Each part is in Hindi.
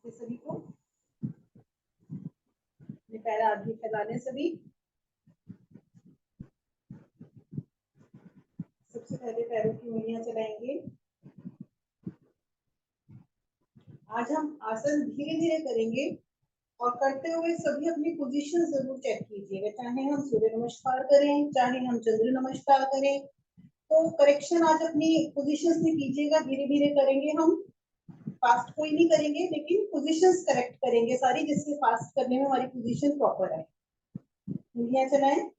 नमस्ते सभी को। पैर आगे फैलाने सभी। सबसे पहले पैरों की उंगलियां चलाएंगे। आज हम आसन धीरे धीरे करेंगे और करते हुए सभी अपनी पोजीशन जरूर चेक कीजिएगा। चाहे हम सूर्य नमस्कार करें, चाहे हम चंद्र नमस्कार करें, तो करेक्शन आज अपनी पोजीशंस में कीजिएगा। धीरे धीरे करेंगे, हम फास्ट कोई नहीं करेंगे, लेकिन पोजीशंस करेक्ट करेंगे सारी, जिससे फास्ट करने में हमारी पोजीशन प्रॉपर आए। उंगलियां चलाएं।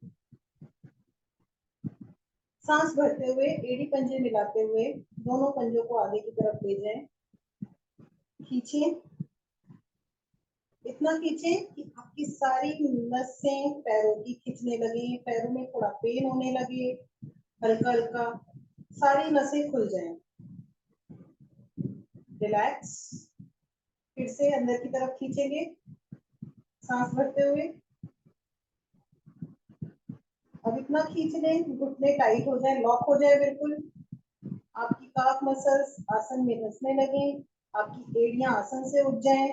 सांस भरते हुए एड़ी पंजे मिलाते हुए दोनों पंजों को आगे की तरफ ले जाएं। खींचे, इतना खींचे कि आपकी सारी नसें पैरों की खींचने लगे, पैरों में थोड़ा पेन होने लगे, हल्का हल्का सारी नसें खुल जाएं। रिलैक्स। फिर से अंदर की तरफ खींचेंगे सांस भरते हुए। अब इतना खींच लें, घुटने टाइट हो जाए, लॉक हो जाए बिल्कुल। आपकी काफ मसल्स आसन में धंसने लगे, आपकी एड़ियां आसन से उठ जाएं।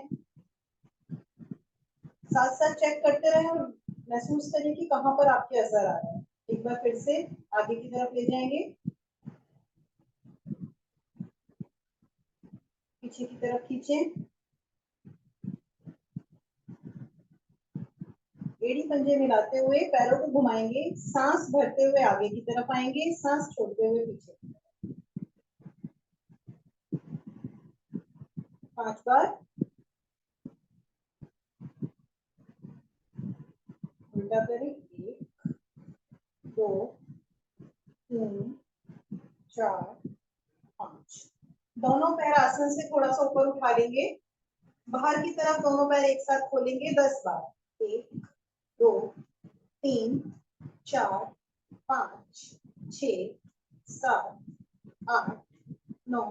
साथ साथ चेक करते रहें और महसूस करें कि कहां पर आपके असर आ रहा है। एक बार फिर से आगे की तरफ ले जाएंगे, पीछे की तरफ खींचें। एड़ी पंजे मिलाते हुए पैरों को घुमाएंगे, सांस भरते हुए आगे की तरफ आएंगे, सांस छोड़ते हुए पीछे। 5 बार। उल्टा करें। 1 2 3 4 5। दोनों पैर आसन से थोड़ा सा ऊपर उठा लेंगे, बाहर की तरफ दोनों पैर एक साथ खोलेंगे 10 बार। 1 2 3 4 5 6 7 8 9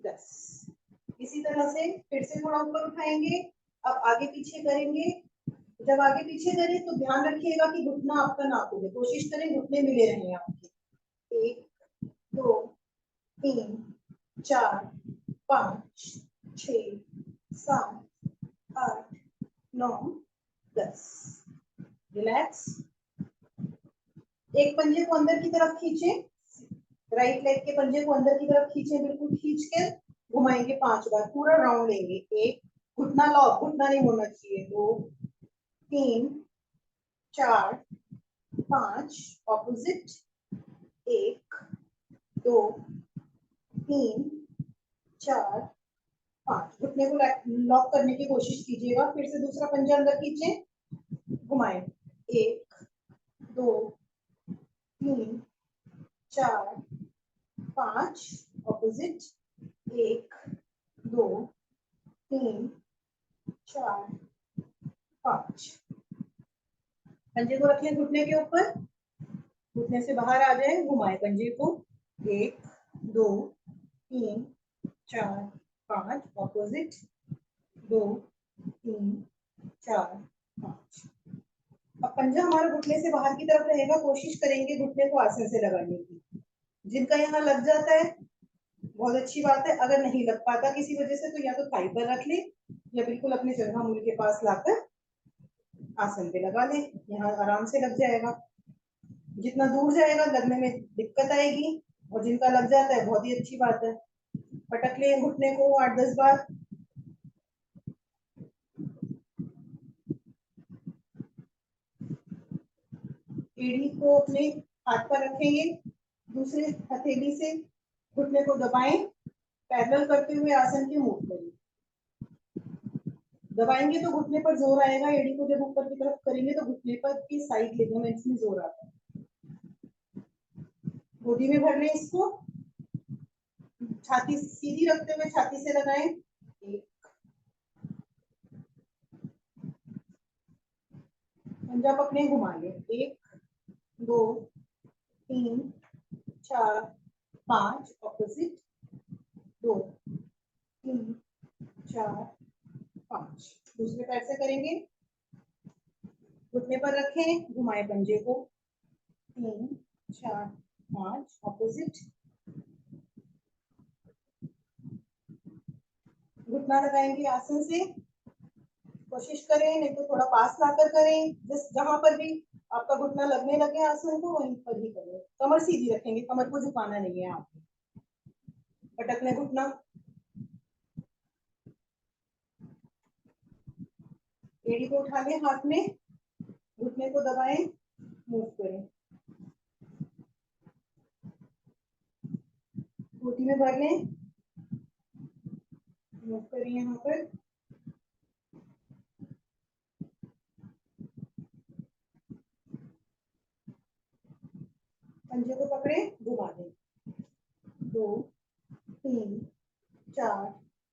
10। इसी तरह से फिर से थोड़ा ऊपर उठाएंगे। अब आगे पीछे करेंगे। जब आगे पीछे करें तो ध्यान रखिएगा कि घुटना आपका ना खुले, कोशिश करें घुटने मिले रहें आपके। 1 2 3 4 5 6 7 8 9 10। रिलैक्स। एक पंजे को अंदर की तरफ खींचे, राइट लेग के पंजे को अंदर की तरफ खींचे, बिल्कुल खींच के घुमाएंगे 5 बार, पूरा राउंड लेंगे। 1 घुटना लॉक, घुटना नहीं होना चाहिए। 2 3 4 5 ऑपोजिट। 1 2 3 4 5। घुटने को लॉक करने की कोशिश कीजिएगा। फिर से दूसरा पंजा अंदर खींचे, घुमाएं। 1 2 3 4 5 ऑपोजिट। 1 2 3 4 5। पंजे को रखें घुटने के ऊपर, घुटने से बाहर आ जाए, घुमाए पंजे को। 1 2 3 4 5 ऑपोजिट। 2 3 4 5। अब पंजा हमारा घुटने से बाहर की तरफ रहेगा, कोशिश करेंगे घुटने को आसन से लगाने की। जिनका यहाँ लग जाता है बहुत अच्छी बात है, अगर नहीं लग पाता किसी वजह से तो या तो थाई पर रख ले या बिल्कुल अपने जंघा मूल के पास लाकर आसन पे लगा ले, यहाँ आराम से लग जाएगा। जितना दूर जाएगा लगने में दिक्कत आएगी, और जिनका लग जाता है बहुत ही अच्छी बात है। पटक ले घुटने को 8-10 बार। एड़ी को अपने हाथ पर रखेंगे, दूसरे हथेली से घुटने को दबाएं, पैरेलल करते हुए आसन के मूव करें। दबाएंगे तो घुटने पर जोर आएगा, एड़ी को जब ऊपर की तरफ करेंगे तो घुटने पर की साइड लिगामेंट्स में जोर आता है। गोदी में भर लें इसको, छाती सीधी रखते हुए छाती से लगाएं। 1 पंजा पकड़े, घुमा लें। 1 2 3 4 5 ऑपोजिट। 2 3 4 5। दूसरे पैर से करेंगे, घुटने पर रखें, घुमाए पंजे को। 3 4 5 ऑपोजिट। घुटना लगाएंगे आसन से, कोशिश करें, नहीं तो थोड़ा पास लाकर करें, जिस जहां पर भी आपका घुटना लगने लगे आसन को वहीं पर ही करें। कमर सीधी रखेंगे, कमर को झुकाना नहीं है आपको। पटकने घुटना, एड़ी को उठा लें हाथ में, घुटने को दबाएं, मूव करें, घुटने में भर लें, मूव करिए यहाँ पर, पंजे को पकड़े, घुमा दें, 2 3 4।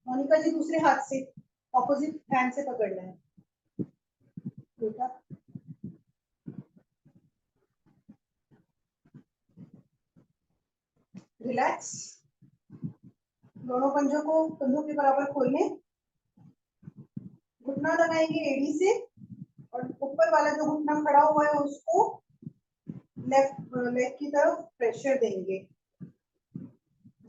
मोनिका जी दूसरे हाथ से, ऑपोजिट हैंड से पकड़ना है बेटा। रिलैक्स, दोनों पंजों को कंधों के बराबर खोल लें, घुटना लगाएंगे एड़ी से, और ऊपर वाला जो घुटना खड़ा हुआ है उसको लेफ्ट लेग की तरफ प्रेशर देंगे।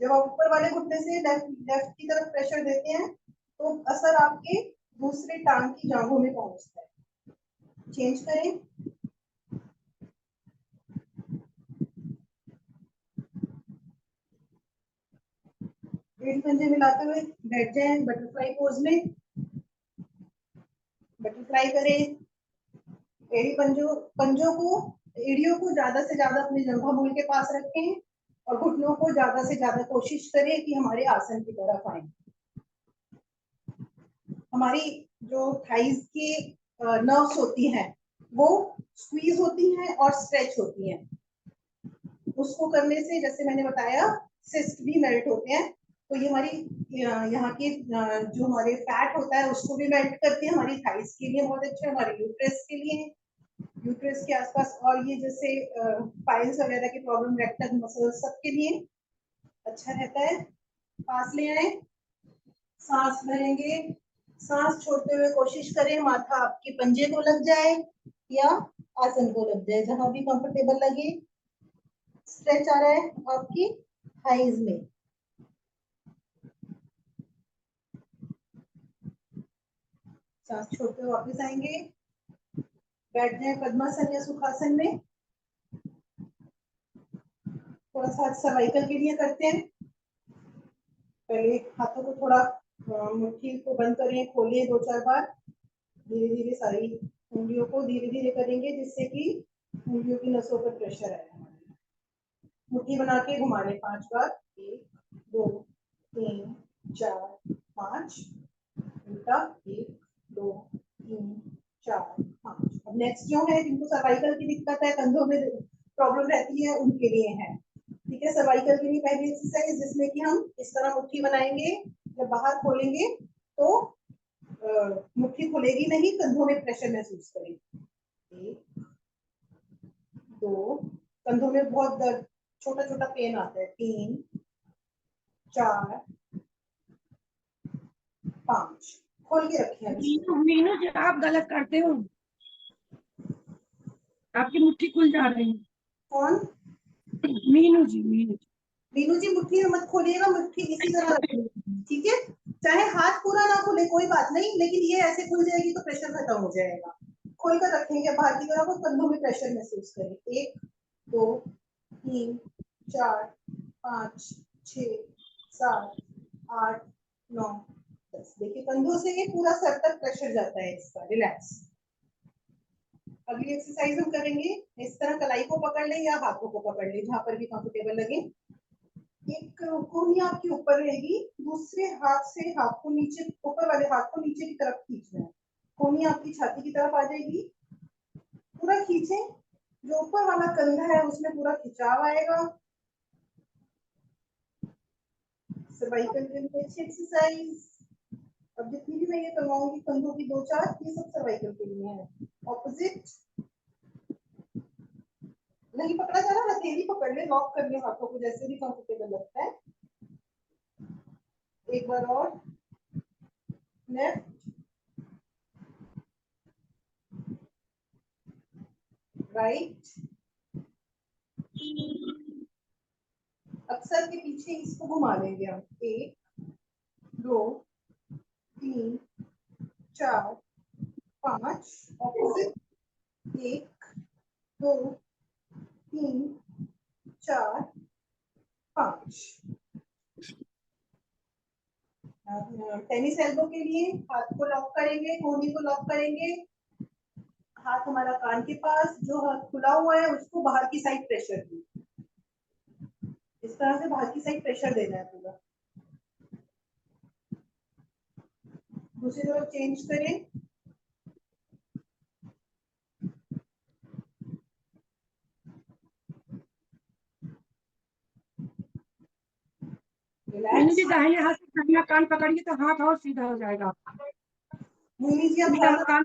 जब आप ऊपर वाले घुटने से लेफ्ट की तरफ प्रेशर देते हैं तो असर आपके दूसरे टांग की जांघों में पहुंचता है। चेंज करें, एड़ी पंजे मिलाते हुए बैठ जाएं बटरफ्लाई पोज में, बटरफ्लाई करें। एड़ी पंजों को, एड़ियों को ज्यादा से ज्यादा अपने जंघा मूल के पास रखें और घुटनों को ज्यादा से ज्यादा कोशिश करें कि हमारे आसन की तरफ आए। हमारी जो थाइज की नर्व्स होती हैं वो स्क्वीज होती हैं और स्ट्रेच होती हैं। उसको करने से जैसे मैंने बताया सिस्ट भी मेल्ट होते हैं, तो ये हमारी यहाँ की जो हमारे फैट होता है उसको भी मेल्ट करती है, हमारी थाइस के लिए बहुत अच्छा है, हमारे यूट्रस के लिए, यूट्रस के आसपास, और ये जैसे पाइल्स वगैरह की प्रॉब्लम, रेक्टल मसल, सबके लिए अच्छा रहता है। पास ले आए, सांस भरेंगे, सांस छोड़ते हुए कोशिश करें माथा आपके पंजे को लग जाए या आसन को लग जाए, जहां भी कंफर्टेबल लगे। स्ट्रेच आ रहा है आपकी थाइज में। सांस छोड़ते हुए वापस आएंगे, बैठ जाए पद्मासन या सुखासन में। थोड़ा सा सर्वाइकल के लिए करते हैं। पहले हाथों को थोड़ा मुट्ठी को बंद करें, खोलिए 2-4 बार, धीरे धीरे सारी उंगलियों को धीरे धीरे करेंगे जिससे कि उंगलियों की नसों पर प्रेशर आए। मुट्ठी बना के घुमा लें 5 बार, 1 2 3 4 5, उल्टा 1 2 3 4 5। अब नेक्स्ट जो है जिनको सर्वाइकल की दिक्कत है, कंधों में प्रॉब्लम रहती है, उनके लिए है। ठीक है, सर्वाइकल के लिए पहली एक्सरसाइज जिसमें कि हम इस तरह मुट्ठी बनाएंगे, जब बाहर खोलेंगे तो मुट्ठी खुलेगी नहीं, कंधों में प्रेशर महसूस करेंगे। 1 2, कंधों में बहुत दर्द, छोटा छोटा पेन आता है। 3 4 5, खोल के रखिए। मीनू जी आप गलत करते हो, आपकी मुट्ठी खुल जा रही है। कौन? मीनू जी, मीनू जी। मीनू जी मुट्ठी मत खोलिएगा, मुट्ठी इसी तरह रखिएगा, ठीक है? चाहे हाथ पूरा ना खुले कोई बात नहीं, लेकिन ये ऐसे खुल जाएगी तो प्रेशर खत्म हो जाएगा। खोल कर रखेंगे बाहर की तरफ और कंधों में प्रेशर महसूस करें। 1 2 3 4 5 6 7 8 9 10। देखिए कंधों से ये पूरा सर तक प्रेशर जाता है इसका। रिलैक्स। अगली एक्सरसाइज हम करेंगे, इस तरह कलाई को पकड़ ले या हाथों को पकड़ ले, जहां पर भी कंफर्टेबल लगे। एक कोहनी आपके ऊपर रहेगी, दूसरे हाथ से हाथ को नीचे, ऊपर वाले हाथ को नीचे की तरफ खींचना है। कोहनी आपकी छाती की तरफ आ जाएगी, पूरा खींचे, जो ऊपर वाला कंधा है उसमें पूरा खिंचाव आएगा। सर्वाइकल के लिए अच्छी एक्सरसाइज। अब जितनी भी मैं ये करवाऊंगी कंधों की 2-4, ये सब सर्वाइकल के लिए है। ऑपोजिट नहीं पकड़ा जा रहा, हथेली पकड़ ले, लॉक कर ले हाथों को, जैसे भी कंफर्टेबल लगता है। एक बार और, लेफ्ट राइट। अक्सर के पीछे इसको घुमा लेंगे हम। 1 2 3 4 5 ऑपोजिट, 1 2 3 4 5। टेनिस एल्बो के लिए हाथ को लॉक करेंगे, कोहनी को लॉक करेंगे, हाथ हमारा कान के पास, जो हाथ खुला हुआ है उसको बाहर की साइड प्रेशर दी, इस तरह से बाहर की साइड प्रेशर देना है पूरा। दूसरी तरफ चेंज करें, मीनू जी रिलैक्स। दाहिने हाथ से दाहिना कान पकड़िए तो हाथ और सीधा हो जाएगा। मोहिनी जी आप बायां थोड़ा, कान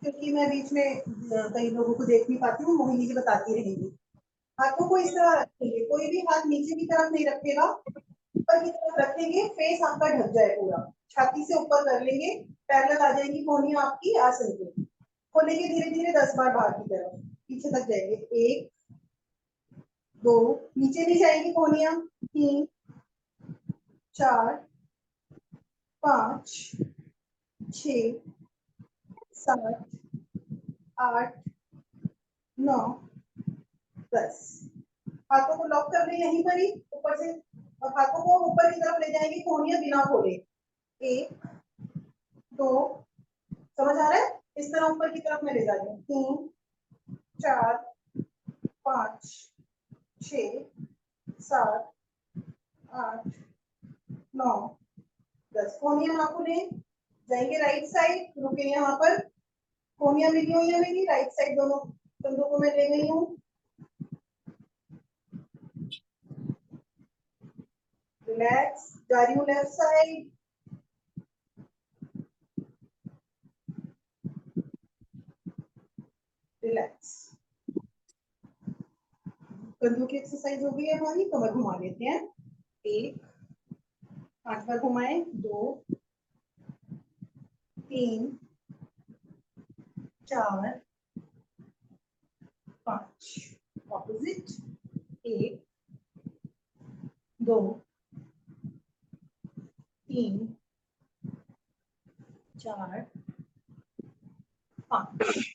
क्योंकि मैं बीच में कई लोगों को देख नहीं पाती हूँ, मोहिनी जी बताती रहेंगी। हाथों को इस तरह रखेंगे, कोई भी हाथ नीचे की तरफ नहीं रखेगा, ऊपर की तरफ रखेंगे, फेस आपका ढक जाए पूरा, छाती से ऊपर कर लेंगे, पैरेलल आ जाएंगी कोहनियां आपकी आसन के। खोलेंगे धीरे धीरे 10 बार बाहर की तरफ, पीछे तक जाएंगे, 1 2, नीचे नहीं जाएंगी कोहनियां, 3 4 5 6 7 8 9 10। हाथों को लॉक कर ले यहीं पर ही ऊपर से, और हाथों को ऊपर की तरफ ले जाएंगे कोहनियां बिना खोले, 1 2, समझ आ रहा है, इस तरह ऊपर की तरफ मैं ले जा रही हूँ, 3 4 5 6 7 8 9 10। कोहनियां ना खुले, जाएंगे राइट साइड, रुके यहाँ पर, कोहनियां मिली हुई है मेरी, राइट साइड दोनों कंधों को मैं ले गई हूँ, रिलैक्स, जा रही हूँ लेफ्ट साइड, रिलैक्स। कंधों की एक्सरसाइज हो गई है हमारी, कमर घुमा लेते हैं, 1 5 बार घुमाएं, 2 3 4 5, ऑपोजिट, 1 2 3 4 5।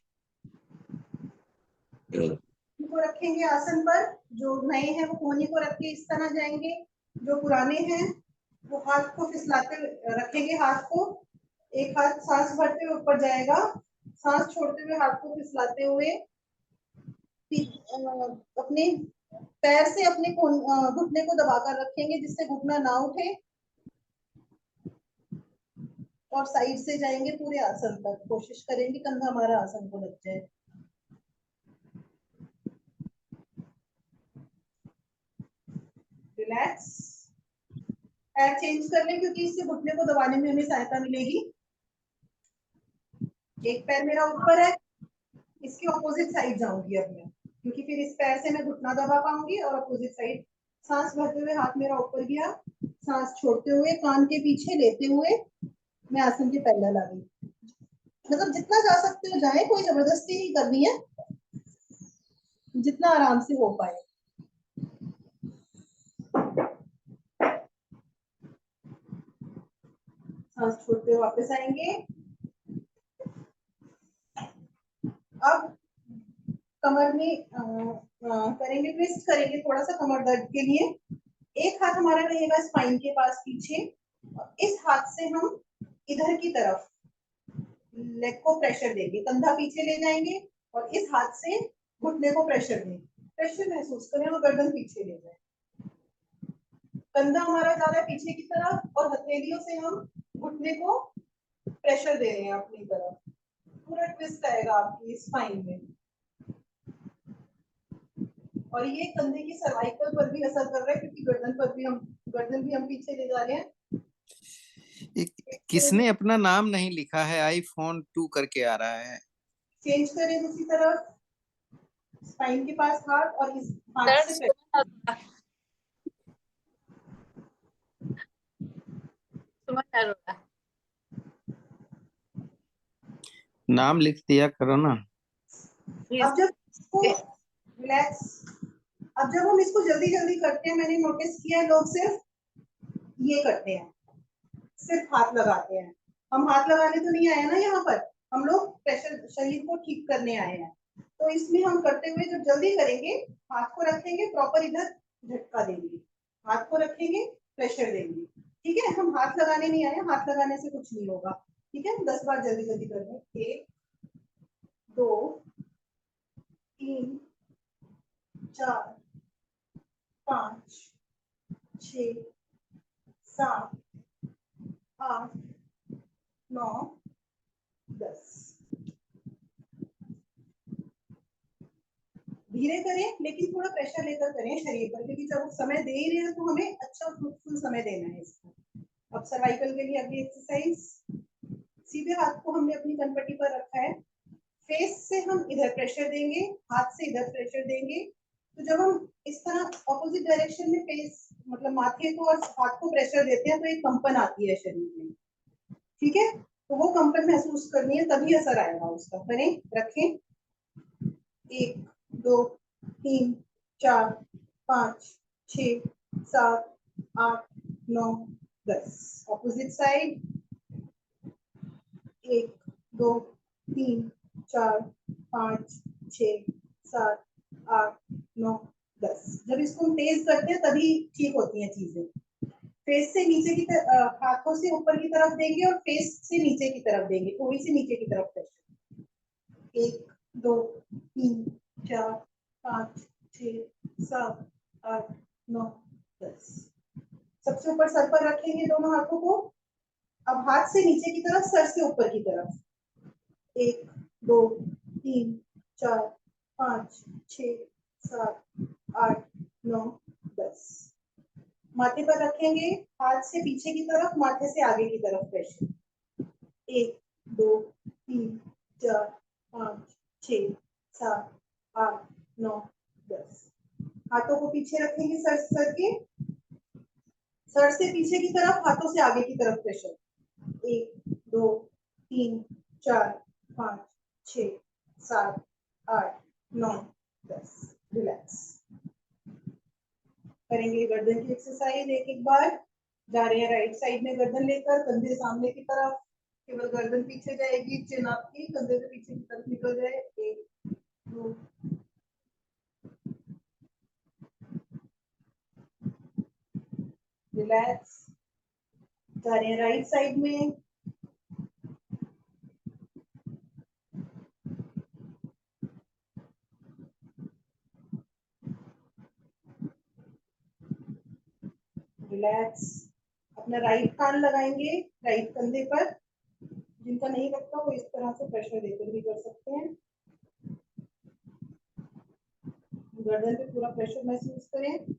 को रखेंगे आसन पर, जो नए हैं वो कोहनी को रख के इस तरह जाएंगे, जो पुराने हैं वो हाथ को फिसलाते रखेंगे, हाथ को एक हाथ सांस भरते हुए ऊपर जाएगा, सांस छोड़ते हुए हाथ को फिसलाते हुए अपने पैर से अपने घुटने को दबाकर रखेंगे जिससे घुटना ना उठे, और साइड से जाएंगे पूरे आसन तक, कोशिश करेंगे कंधा हमारा आसन को लग जाए। रिलैक्स, पैर चेंज कर लें क्योंकि इससे घुटने को दबाने में हमें सहायता मिलेगी। एक पैर मेरा ऊपर है, इसके ऑपोजिट साइड जाऊंगी अब मैं, क्योंकि फिर इस पैर से मैं घुटना दबा पाऊंगी, और ऑपोजिट साइड सांस भरते हुए हाथ मेरा ऊपर गया, सांस छोड़ते हुए कान के पीछे लेते हुए मैं आसन के पैरेलल आ गई। मतलब जितना जा सकते हो जाए, कोई जबरदस्ती नहीं करनी है, जितना आराम से हो पाए। सांस छोड़ते हुए वापस आएंगे। अब कमर में करेंगे, ट्विस्ट करेंगे थोड़ा सा कमर दर्द के लिए। एक हाथ हमारा रहेगा स्पाइन के पास पीछे, और इस हाथ से हम इधर की तरफ लेग को प्रेशर देंगे, कंधा पीछे ले जाएंगे और इस हाथ से घुटने को प्रेशर देंगे, प्रेशर महसूस करें और गर्दन पीछे ले जाए, कंधा हमारा जा रहा है पीछे की तरफ और हथेलियों से हम घुटने को प्रेशर दे रहे हैं अपनी तरफ, पूरा ट्विस्ट आएगा आपकी स्पाइन में, और ये कंधे की सर्वाइकल पर भी असर कर रहा है क्योंकि गर्दन भी हम पीछे ले जा रहे हैं। किसने अपना नाम नहीं लिखा है? iPhone 2 करके आ रहा है। चेंज करें दूसरी तरफ, स्पाइन के पास हाथ और इस हाथ से नाम लिख दिया करो ना। अब जब इसको रिलैक्स, अब जब हम इसको जल्दी जल्दी करते हैं, मैंने नोटिस किया है लोग सिर्फ ये करते हैं, सिर्फ हाथ लगाते हैं, हम हाथ लगाने तो नहीं आए ना यहाँ पर, हम लोग प्रेशर शरीर को ठीक करने आए हैं। तो इसमें हम करते हुए जब जल्दी करेंगे, हाथ को रखेंगे प्रॉपर, इधर झटका देंगे, हाथ को रखेंगे, प्रेशर देंगे। ठीक है, हम हाथ लगाने नहीं आए, हाथ लगाने से कुछ नहीं होगा। ठीक है, 10 बार जल्दी जल्दी कर रहे हैं। 1 2 3 4 5 6 7 8 9 10। धीरे करें लेकिन थोड़ा प्रेशर लेकर करें शरीर पर, क्योंकि जब समय दे ही रहे हैं तो हमें अच्छा फ्रूटफुल समय देना है इसको। अब सर्वाइकल के लिए अगली एक्सरसाइज, सीधे हाथ को हमने अपनी कनपट्टी पर रखा है, फेस से हम इधर प्रेशर देंगे, हाथ से इधर प्रेशर देंगे। तो जब हम इस तरह ऑपोजिट डायरेक्शन में फेस मतलब माथे को और हाथ को प्रेशर देते हैं तो एक कंपन आती है शरीर में। ठीक है, तो वो कंपन महसूस करनी है, तभी असर आएगा उसका। करें, रखें। 1 2 3 4 5 6 7 8 9 10। Opposite side. 1 2 3 4 5 6 7 8 9 10। जब इसको हम तेज करते हैं तभी ठीक होती हैं चीजें। फेस से नीचे की तरफ, हाथों से ऊपर की तरफ देंगे और फेस से नीचे की तरफ देंगे, थोड़ी सी नीचे की तरफ प्रेशर। 1 2 3 4 5 6 7 8 9 10। सबसे ऊपर सर पर रखेंगे दोनों हाथों को। अब हाथ से नीचे की तरफ, सर से ऊपर की तरफ। 1 2 3 4 5 6 7 8 9 10। माथे पर रखेंगे, हाथ से पीछे की तरफ, माथे से आगे की तरफ प्रेशर। 1 2 3 4 5 6 7 8 9 10। हाथों को पीछे रखेंगे, सर के, सर से पीछे की तरफ, हाथों से आगे की तरफ प्रेशर। 1 2 3 4 5 6 7 8 9 10। रिलैक्स। करेंगे गर्दन की एक्सरसाइज एक एक बार। जा रहे हैं राइट साइड में, गर्दन लेकर, कंधे सामने की तरफ, केवल गर्दन पीछे जाएगी, चिन आपकी कंधे से पीछे की तरफ निकल जाए। 1 2 रिलैक्स। जा रहे हैं राइट साइड में। रिलैक्स। अपना राइट कान लगाएंगे राइट कंधे पर। जिनका नहीं लगता वो इस तरह से प्रेशर देकर भी कर सकते हैं। गर्दन पे पूरा प्रेशर महसूस करें।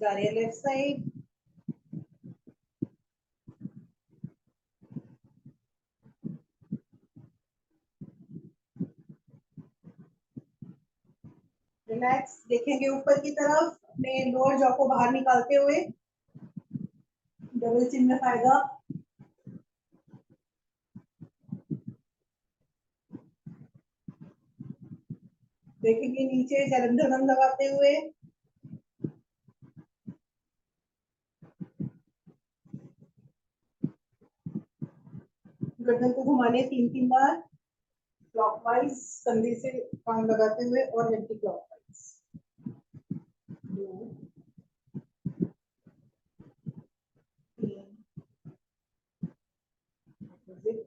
जा रहे हैं लेफ्ट साइड। रिलैक्स। देखेंगे ऊपर की तरफ, अपने लोअर जॉ को बाहर निकालते हुए, डबल चिन में फायदा। देखेंगे नीचे जलंधर बंद लगाते हुए। गर्दन को घुमाने 3 3 बार, क्लॉकवाइज कंधे से कान लगाते हुए और एंटी क्लॉकवाइज। 2 3 ऑपोजिट।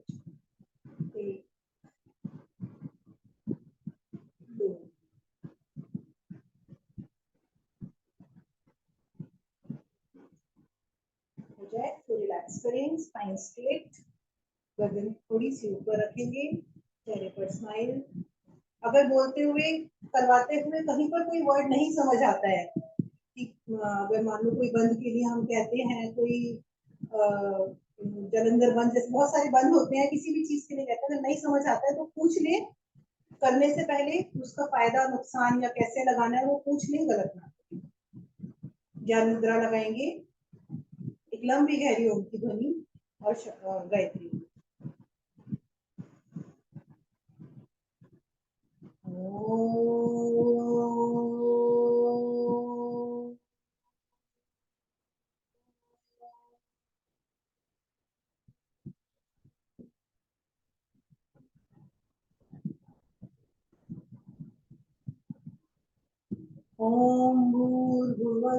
1 2। हो जाए तो रिलैक्स करें, स्पाइन स्ट्रेट, गर्दन थोड़ी सी ऊपर रखेंगे, चेहरे पर स्माइल। अगर बोलते हुए, करवाते हुए कहीं पर कोई वर्ड नहीं समझ आता है, कि अगर मान लो कोई बंद के लिए हम कहते हैं, कोई जलंधर बंद, जैसे बहुत सारे बंद होते हैं, किसी भी चीज के लिए कहते हैं, अगर नहीं समझ आता है तो पूछ ले, करने से पहले उसका फायदा नुकसान या कैसे लगाना है वो पूछ ले, गलत ना। ज्ञान मुद्रा लगाएंगे, एक लंबी गहरी ओम की ध्वनि और गायत्री।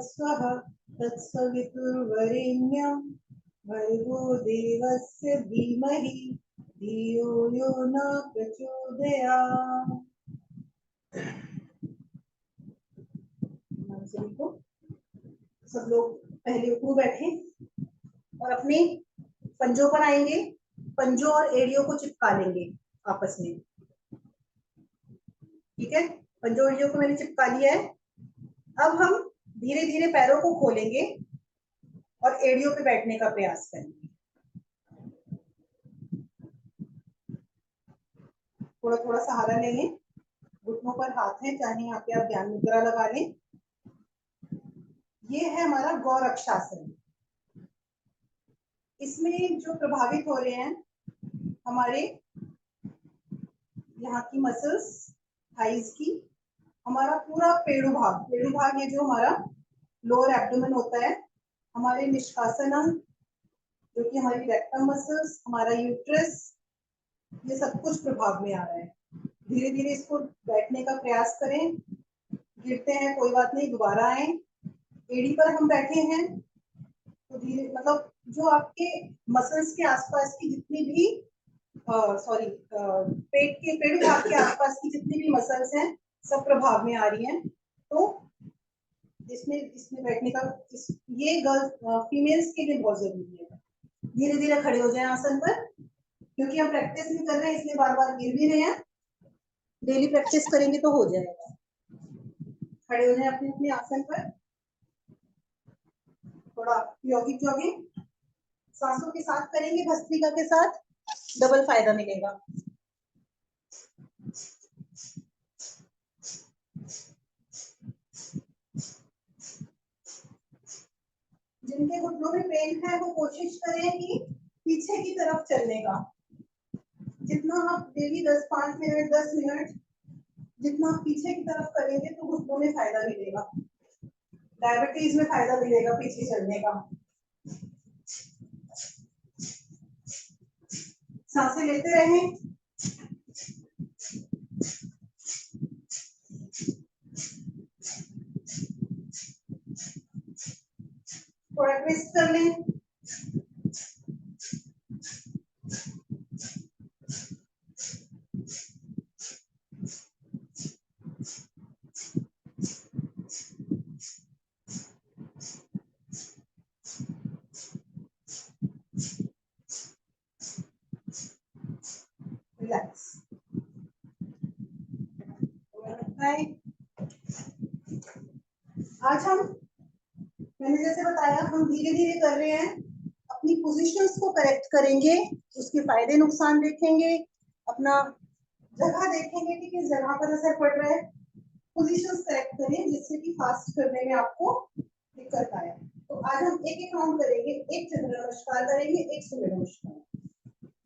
स्वः तत्सवितुर्वरेण्यं भर्गो देवस्य धीमहि धियो यो न प्रचोदयात्। सभी को, सब लोग पहले ऊपर बैठे और अपने पंजों पर आएंगे, पंजों और एड़ियों को चिपका लेंगे आपस में। ठीक है, पंजों एड़ियों को मैंने चिपका लिया है। अब हम धीरे धीरे पैरों को खोलेंगे और एड़ियों पे बैठने का प्रयास करेंगे। थोड़ा थोड़ा सहारा लेंगे, घुटनों पर हाथ है, चाहे यहाँ पे आप ध्यान मुद्रा लगा लें। ये है हमारा गौरक्षासन। इसमें जो प्रभावित हो रहे हैं हमारे यहाँ की मसल्स, थाइज की, हमारा पूरा पेड़ू भाग ये जो हमारा लोअर एब्डोमेन होता है, हमारे निष्कासन अंग जो कि हमारी रेक्टम मसल्स, हमारा यूट्रस, ये सब कुछ प्रभाव में आ रहा है। धीरे धीरे इसको बैठने का प्रयास करें। गिरते हैं कोई बात नहीं, दोबारा आए। एड़ी पर हम बैठे हैं तो धीरे, मतलब जो आपके मसल्स के आसपास की जितनी भी पेड़ भाग के आसपास की जितनी भी मसल्स हैं सब प्रभाव में आ रही हैं। तो इसमें बैठने का ये गर्ल्स फीमेल्स के लिए बहुत जरूरी है। धीरे धीरे खड़े हो जाएं आसन पर, क्योंकि हम प्रैक्टिस भी कर रहे हैं इसलिए बार बार गिर भी रहे हैं। डेली प्रैक्टिस करेंगे तो हो जाएगा। खड़े हो जाएं अपने अपने आसन पर। थोड़ा यौगिक जॉगिंग सांसों के साथ करेंगे, भस्त्रिका के साथ, डबल फायदा मिलेगा। जिनके घुटनों में पेन है वो कोशिश करें कि पीछे की तरफ चलने का। जितना आप डेली 5 मिनट 10 मिनट जितना आप पीछे की तरफ करेंगे तो घुटनों में फायदा मिलेगा। डायबिटीज में फायदा मिलेगा पीछे चलने का। सांसें लेते रहें। थोड़ा ट्विस्ट कर लें। रिलैक्स। आज हम, मैंने जैसे बताया, हम धीरे धीरे कर रहे हैं। अपनी पोजीशंस को करेक्ट करेंगे, उसके फायदे नुकसान देखेंगे, अपना जगह देखेंगे कि किस जगह पर असर पड़ रहा है। पोजीशंस करेक्ट करें जिससे कि फास्ट करने में आपको दिक्कत आए। तो आज हम एक एक राउंड करेंगे, एक चंद्र नमस्कार करेंगे, एक surya namaskar,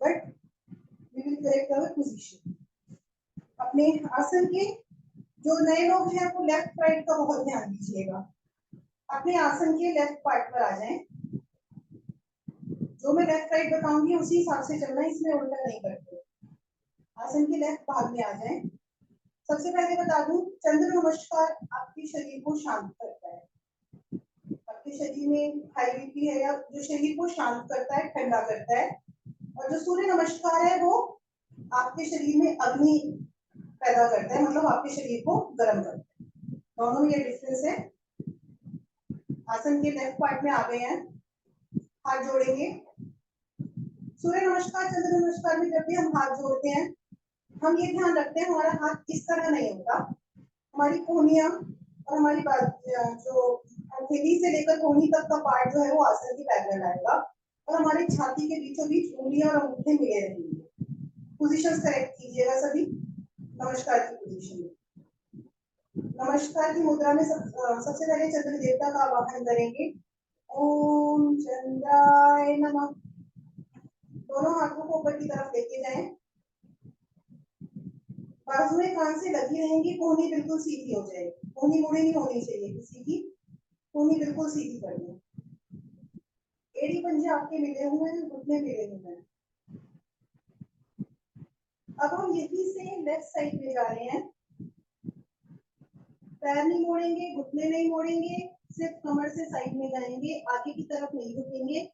but we will correct our position. अपने आसन के जो नए लोग हैं वो लेफ्ट राइट का बहुत ध्यान दीजिएगा। अपने आसन के लेफ्ट पार्ट पर आ जाएं। जो मैं लेफ्ट राइट बताऊंगी उसी हिसाब से चलना, इसमें उल्टा नहीं करते। आसन के लेफ्ट भाग में आ जाएं। सबसे पहले बता दूं, चंद्र नमस्कार आपके शरीर को शांत करता है। आपके शरीर में हाई बीपी है या जो शरीर को शांत करता है, ठंडा करता है। और जो सूर्य नमस्कार है वो आपके शरीर में अग्नि पैदा करता है, मतलब आपके शरीर को गर्म करता है। दोनों में ये डिफरेंस है। आसन के लेफ्ट पार्ट में आ गए हैं, हाथ जोड़ेंगे। सूर्य नमस्कार, चंद्र नमस्कार में जब भी हम हाथ जोड़ते हैं हम ये ध्यान रखते हैं हमारा हाथ इस तरह नहीं होता। हमारी कोहनियां और हमारी जो हथेली से लेकर कोहनी तक का पार्ट जो है वो आसन के पैरेलल आएगा और हमारी छाती के बीचों बीच उंगलियां और अंगूठे मिले रहेंगे। पोजीशंस करेक्ट कीजिएगा सभी। नमस्कार की पोजीशन में, नमस्कार की मुद्रा में सबसे पहले चंद्र देवता का आवाहन करेंगे। ओम चंद्राय नमः। दोनों हाथों को ऊपर की तरफ लेके जाएं। बाजुएं कान से लगी रहेंगी, कोहनी बिल्कुल सीधी हो जाएगी। कोहनी मुड़ी नहीं होनी चाहिए किसी की, कोहनी बिल्कुल सीधी कर दें। एड़ी पंजे आपके मिले हुए हैं, घुटने मिले हुए हैं। अब हम यहीं से लेफ्ट साइड में जा रहे हैं। पैर नहीं मोड़ेंगे, घुटने नहीं मोड़ेंगे, सिर्फ कमर से साइड में जाएंगे, आगे की तरफ नहीं झुकेंगे,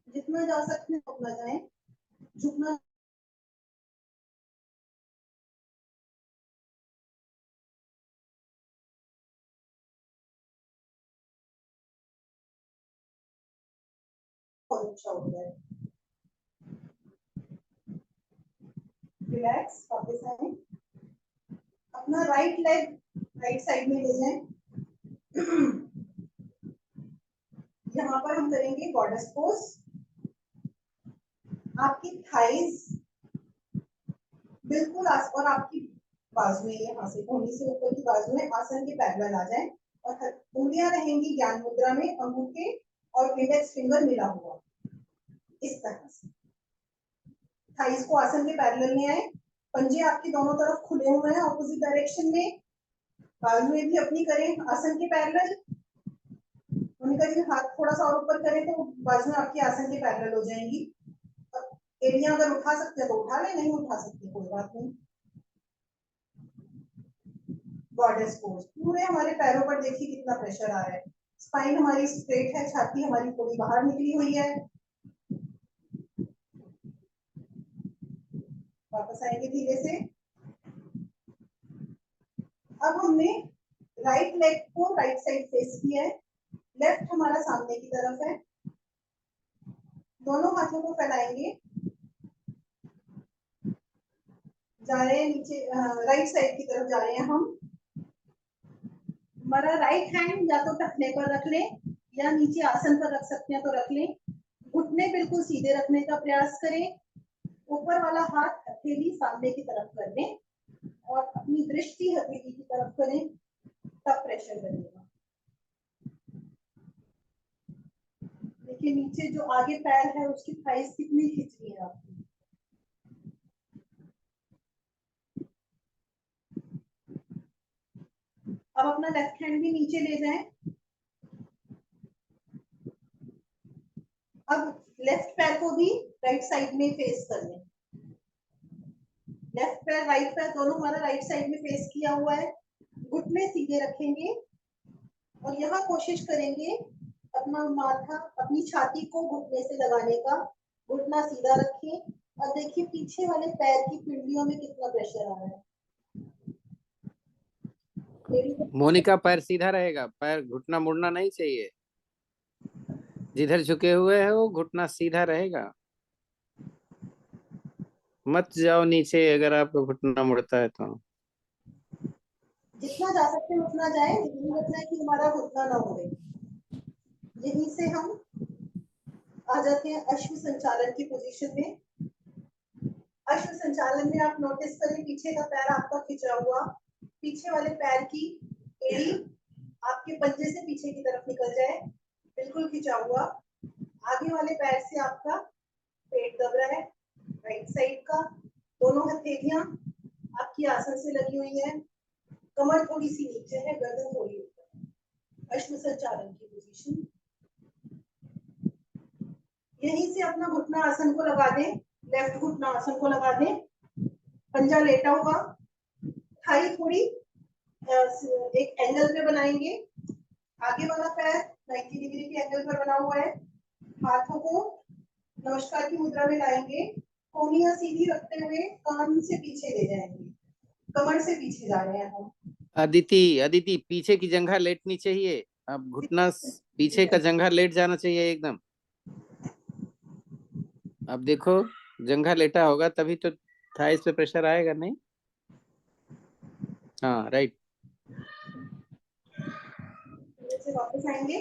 जितना जा सकते हैं उतना जाएं, झुकना बहुत अच्छा होता है। रिलैक्स, वापस आए, अपना राइट लेग राइट साइड में ले जाएं। यहाँ पर हम करेंगे गॉडेस पोज। आपकी थाइज बिल्कुल और आपकी बाजू में, यहाँ से कोहनी से ऊपर की बाजू में आसन के पैरेलल आ जाए और उंगलियां रहेंगी ज्ञान मुद्रा में, अंगूठे और इंडेक्स फिंगर मिला हुआ इस तरह से। थाइज को आसन के पैरेलल में आए, पंजे आपके दोनों तरफ खुले हुए हैं ऑपोजिट डायरेक्शन में, बाजुएं भी अपनी करें आसन के पैरेलल। उनका भी हाथ थोड़ा सा और ऊपर करें तो बाजुएं आपकी आसन के पैरेलल हो जाएंगी। एरिया अगर उठा सकते हैं तो उठा लें, नहीं उठा सकते कोई बात नहीं। गॉडेस पोज, पूरे हमारे पैरों पर देखिए कितना प्रेशर आ रहा है। स्पाइन हमारी स्ट्रेट है, छाती हमारी थोड़ी बाहर निकली हुई है। वापस आएंगे धीरे से। अब हमने राइट लेग को राइट साइड फेस किया है, लेफ्ट हमारा सामने की तरफ है। दोनों हाथों को फैलाएंगे, जा रहे हैं नीचे, राइट साइड की तरफ जा रहे हैं हम। हमारा राइट हैंड या तो टखने पर रख लें या नीचे आसन पर रख सकते हैं तो रख लें। घुटने बिल्कुल सीधे रखने का प्रयास करें। ऊपर वाला हाथ हथेली सामने की तरफ कर दें और अपनी दृष्टि हथेली की तरफ करें, तब प्रेशर बनेगा। देखिए नीचे जो आगे पैर है उसकी थाइस कितनी खिंच रही है आपकी। अब अपना लेफ्ट हैंड भी नीचे ले जाएं। अब लेफ्ट पैर को भी राइट साइड में फेस कर लें। लेफ्ट पैर राइट पैर दोनों हमारा राइट साइड में फेस किया हुआ है। घुटने सीधे रखेंगे और यहाँ कोशिश करेंगे अपना माथा अपनी छाती को घुटने से लगाने का। घुटना सीधा रखें और देखिए पीछे वाले पैर की पिंडलियों में कितना प्रेशर आ रहा है। मोनिका पैर सीधा रहेगा, पैर घुटना मुड़ना नहीं चाहिए। जिधर झुके हुए है वो घुटना सीधा रहेगा। मत जाओ नीचे अगर आपका घुटना मुड़ता है तो। जितना जा सकते हैं उतना जाए, जरूरत है कि हमारा घुटना ना मुड़े। यहीं से हम आ जाते हैं अश्व संचालन की पोजीशन में। अश्व संचालन में आप नोटिस करें पीछे का पैर आपका खिंचा हुआ, पीछे वाले पैर की एड़ी आपके पंजे से पीछे की तरफ निकल जाए, बिल्कुल खिंचा हुआ। आगे वाले पैर से आपका पेट दब रहा है राइट साइड का। दोनों हथेलियां आपकी आसन से लगी हुई है, कमर थोड़ी सी नीचे है, गर्दन थोड़ी ऊपर। अश्व संचालन की पोजीशन। यहीं से अपना घुटना आसन को लगा दें, लेफ्ट घुटना आसन को लगा दें, पंजा लेटा हुआ, थाई थोड़ी एक एंगल पे बनाएंगे। आगे वाला पैर 90 डिग्री के एंगल पर बना हुआ है। हाथों को नमस्कार की मुद्रा में लाएंगे, कोहनियां सीधी रखते हुए कान से पीछे ले जाएंगे, कमर से पीछे जा रहे हैं हम। अदिति अदिति पीछे की जंघा लेटनी चाहिए। अब घुटना पीछे का जंघा लेट जाना चाहिए एकदम। अब देखो जंघा लेटा होगा तभी तो थाइस पे प्रेशर आएगा, नहीं? हाँ राइट। से वापस आएंगे,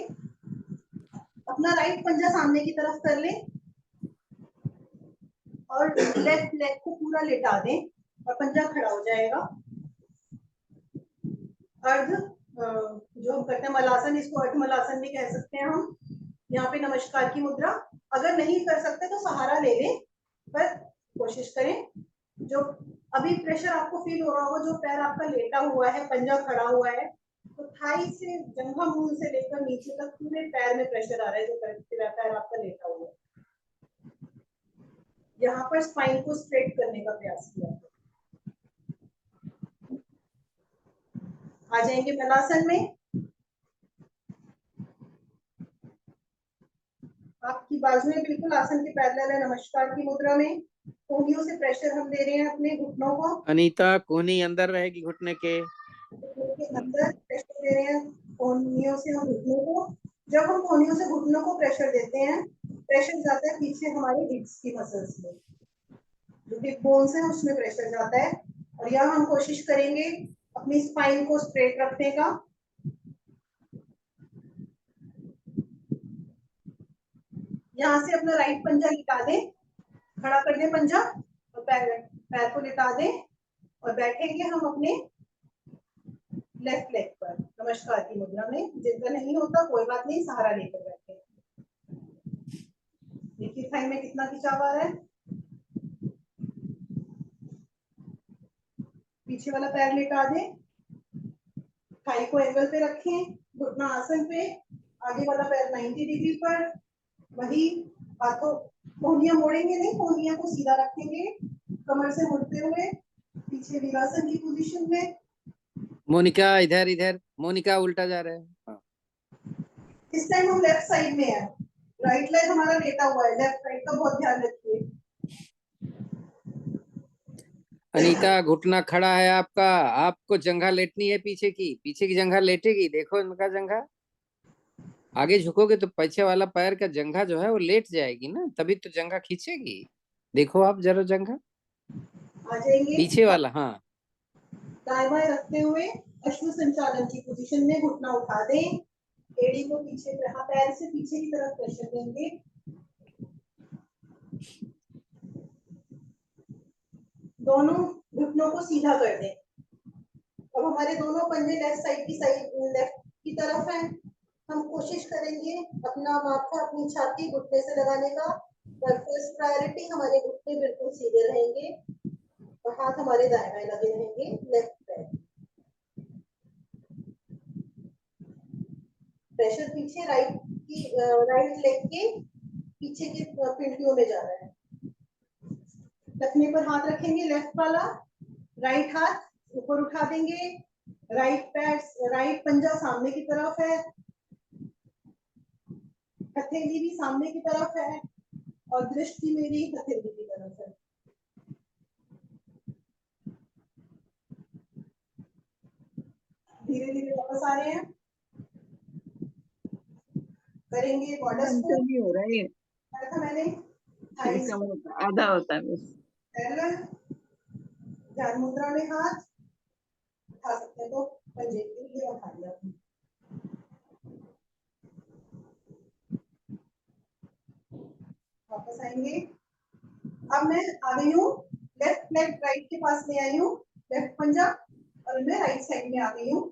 अपना राइट पंजा सामने की तरफ कर लें और लेफ्ट लेग को पूरा लेटा दें और पंजा खड़ा हो जाएगा। अर्ध जो हम करते हैं मलासन, इसको अर्ध मलासन भी कह सकते हैं हम। यहाँ पे नमस्कार की मुद्रा, अगर नहीं कर सकते तो सहारा ले लें, पर कोशिश करें। जो अभी प्रेशर आपको फील हो रहा होगा, जो पैर आपका लेटा हुआ है, पंजा खड़ा हुआ है, तो थाई से जंघा मूल से लेकर नीचे तक पूरे पैर में प्रेशर आ रहा है, जो पैर आपका लेटा हुआ है। यहाँ पर स्पाइन को स्ट्रेट करने का प्रयास किया। आ जाएंगे मलासन में। आपकी बाजुएं बिल्कुल आसन के पैरेलल है, नमस्कार की मुद्रा में। कोहनियों से प्रेशर हम दे रहे हैं अपने घुटनों को, अनीता कोहनी अंदर रहेगी घुटने के। घुटनों के अंदर प्रेशर दे रहे हैं कोहनियों से हम घुटनों को। जब हम कोहनियों से घुटनों को प्रेशर देते हैं, प्रेशर जाता है पीछे हमारे हिप्स की मसल्स में, जो हिप बोन्स है उसमें प्रेशर जाता है। और यहाँ हम कोशिश करेंगे अपनी स्पाइन को स्ट्रेट रखने का। यहाँ से अपना राइट पंजा लिटा दें, खड़ा कर दें पंजा और पैर को लिटा दें और बैठेंगे हम अपने लेफ्ट लेग पर नमस्कार की मुद्रा में। जिनका नहीं होता कोई बात नहीं, सहारा लेकर बैठे। देखिए थाई में कितना खिंचाव आ रहा है। पीछे वाला पैर लेटा दें, थाई को एंगल पे रखें, घुटना आसन पे, आगे वाला पैर 90 डिग्री पर। वही हाथों, कोहनियां मोड़ेंगे नहीं, कोहनियां को सीधा रखेंगे, कमर से मुड़ते हुए पीछे वीरासन की पोजीशन में। मोनिका इधर इधर, मोनिका उल्टा जा रहा है। हाँ। इस टाइम हम लेफ्ट साइड में है, राइट लेग हमारा लेटा हुआ है, लेफ्ट साइड का बहुत ध्यान रखिए। अनीता घुटना खड़ा है आपका, आपको जंघा लेटनी है पीछे की जंघा लेटेगी। देखो इनका जंघा, आगे झुकोगे तो पीछे वाला पैर का जंघा जो है वो लेट जाएगी ना, तभी तो जंघा खींचेगी। देखो आप जरा जंघा आ जाएंगे पीछे वाला। हाँ, दाएं बाएं रखते हुए अश्व संचालन की पोजीशन में घुटना उठा दें, एड़ी को पीछे, हाँ पैर से पीछे की तरफ प्रेशर देंगे। दोनों घुटनों को सीधा कर दें। अब हमारे दोनों पंजे लेफ्ट की तरफ हैं। हम कोशिश करेंगे अपना माथा अपनी छाती घुटने से लगाने का, पर फर्स्ट प्रायोरिटी हमारे घुटने बिल्कुल सीधे रहेंगे और हाथ हमारे दाएं बाएं लगे रहेंगे लेफ्ट पैर। प्रेशर पीछे राइट लेग के पीछे की पिंडियों में जा रहा है। टखने पर हाथ रखेंगे लेफ्ट वाला, राइट हाथ ऊपर उठा देंगे, राइट पंजा सामने की तरफ है, हथेली भी सामने की तरफ है और दृष्टि मेरी हथेली की तरफ है। धीरे धीरे वापस आ रहे हैं, करेंगे बॉर्डर को। नहीं हो रहा है, था मैंने ये कम होता है, आधा होता है बस। पैरेलल ध्यान मुद्रा में हाथ उठा सकते हैं तो पंजे के लिए उठा लिया आपने। वापस आएंगे। अब मैं आ गई हूँ लेफ्ट लेग राइट के पास ले आई हूँ, लेफ्ट पंजा, और मैं राइट साइड में आ गई हूँ।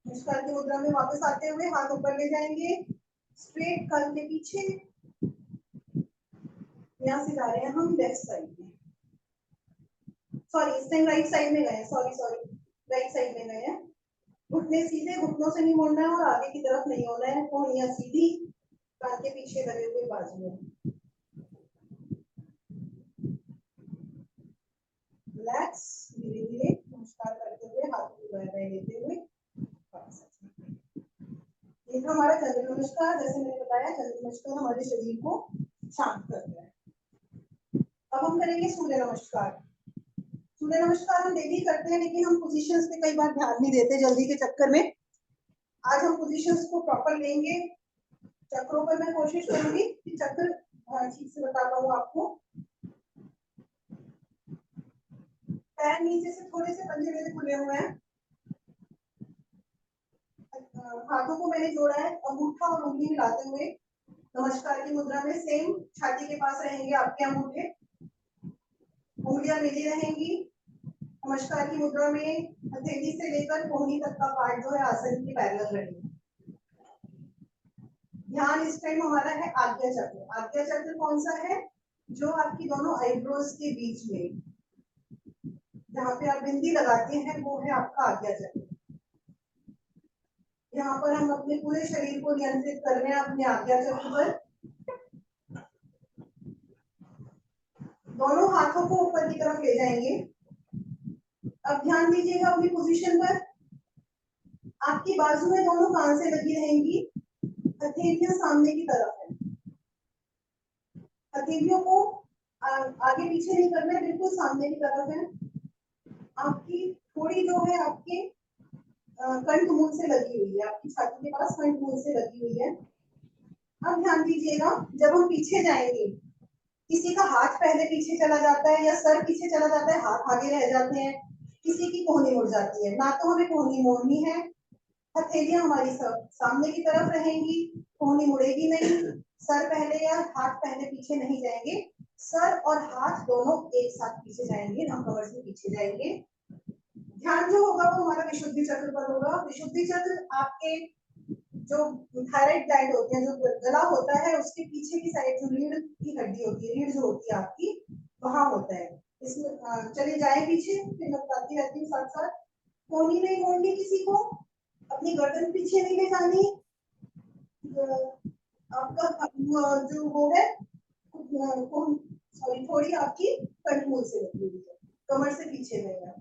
नमस्कार की मुद्रा में वापस आते हुए हाथ ऊपर ले जाएंगे, स्ट्रेट कर के पीछे। यहाँ से जा रहे हैं हम लेफ्ट साइड में, सॉरी इस टाइम राइट साइड में गए, सॉरी राइट साइड में गए हैं। घुटने सीधे, घुटनों से नहीं मोड़ना है और आगे की तरफ नहीं होना है, कोहनियां सीधी, कान के पीछे लगे हुए बाजू में। रिलैक्स, धीरे धीरे नमस्कार करते हुए हाथ को दाएं लेते हुए वापस ये था हमारा चंद्र नमस्कार। जैसे मैंने बताया चंद्र नमस्कार हमारे शरीर को शांत करता है। अब हम करेंगे सूर्य नमस्कार। सूर्य नमस्कार हम डेली करते हैं, लेकिन हम पोजीशंस पे कई बार ध्यान नहीं देते जल्दी के चक्कर में। आज हम पोजीशंस को प्रॉपर लेंगे। चक्रों पर मैं कोशिश करूंगी कि चक्र ठीक से बता पाऊँ आपको। पैर नीचे से थोड़े से पंजे मेरे खुले हुए हैं, हाथों को मैंने जोड़ा है, अंगूठा और उंगली मिलाते हुए नमस्कार की मुद्रा में सेम छाती के पास रहेंगे आपके अंगूठे, उंगलियां मिली रहेंगी। नमस्कार की मुद्रा में हथेली से लेकर कोहनी तक का पार्ट जो है आसन की पैरेलल रहेगा। ध्यान इस टाइम हमारा है आज्ञा चक्र। आज्ञा चक्र कौन सा है? जो आपकी दोनों आईब्रोज के बीच में, जहाँ पे आप बिंदी लगाते हैं, वो है आपका आज्ञा चक्र। यहाँ पर हम अपने पूरे शरीर को नियंत्रित कर रहे हैं अपने आज्ञा चक्र पर। दोनों हाथों को ऊपर की तरफ ले जाएंगे। अब ध्यान दीजिएगा अपनी पोजीशन पर। आपकी बाजुएं दोनों कान से लगी रहेंगी, हथेलियां सामने की तरफ है, हथेलियों को आगे पीछे नहीं करना है, बिल्कुल सामने की तरफ है। आपकी थोड़ी जो है आपके कंठ मूल से लगी हुई है, आपकी छाती के पास कंठ मूल से लगी हुई है। अब ध्यान दीजिएगा, जब हम पीछे जाएंगे, किसी का हाथ पहले पीछे चला जाता है या सर पीछे चला जाता है, हाथ आगे रह जाते हैं, किसी की कोहनी मुड़ जाती है। ना तो हमें कोहनी मोड़नी है, हथेलियां हमारी सामने की तरफ रहेंगी, कोहनी मुड़ेगी नहीं, सर पहले या हाथ पहले पीछे नहीं जाएंगे, सर और हाथ दोनों एक साथ पीछे जाएंगे, हम कमर से पीछे जाएंगे। ध्यान जो होगा वो हमारा विशुद्धि चक्र पर होगा। विशुद्धि चक्र आपके जो थायराइड ग्लैंड होते हैं, जो गला होता है, उसके पीछे की साइड जो रीढ़ की हड्डी होती है, रीढ़ जो होती है आपकी, वहां होता है। इसमें चले जाए पीछे, फिर मैं बताती रहती हूँ साथ साथ। कोहनी नहीं मोड़नी किसी को, अपनी गर्दन पीछे नहीं ले जानी, आपका जो वो है सॉरी, थोड़ी आपकी कंठमूल से लगी हुई है, कमर से पीछे नहीं है।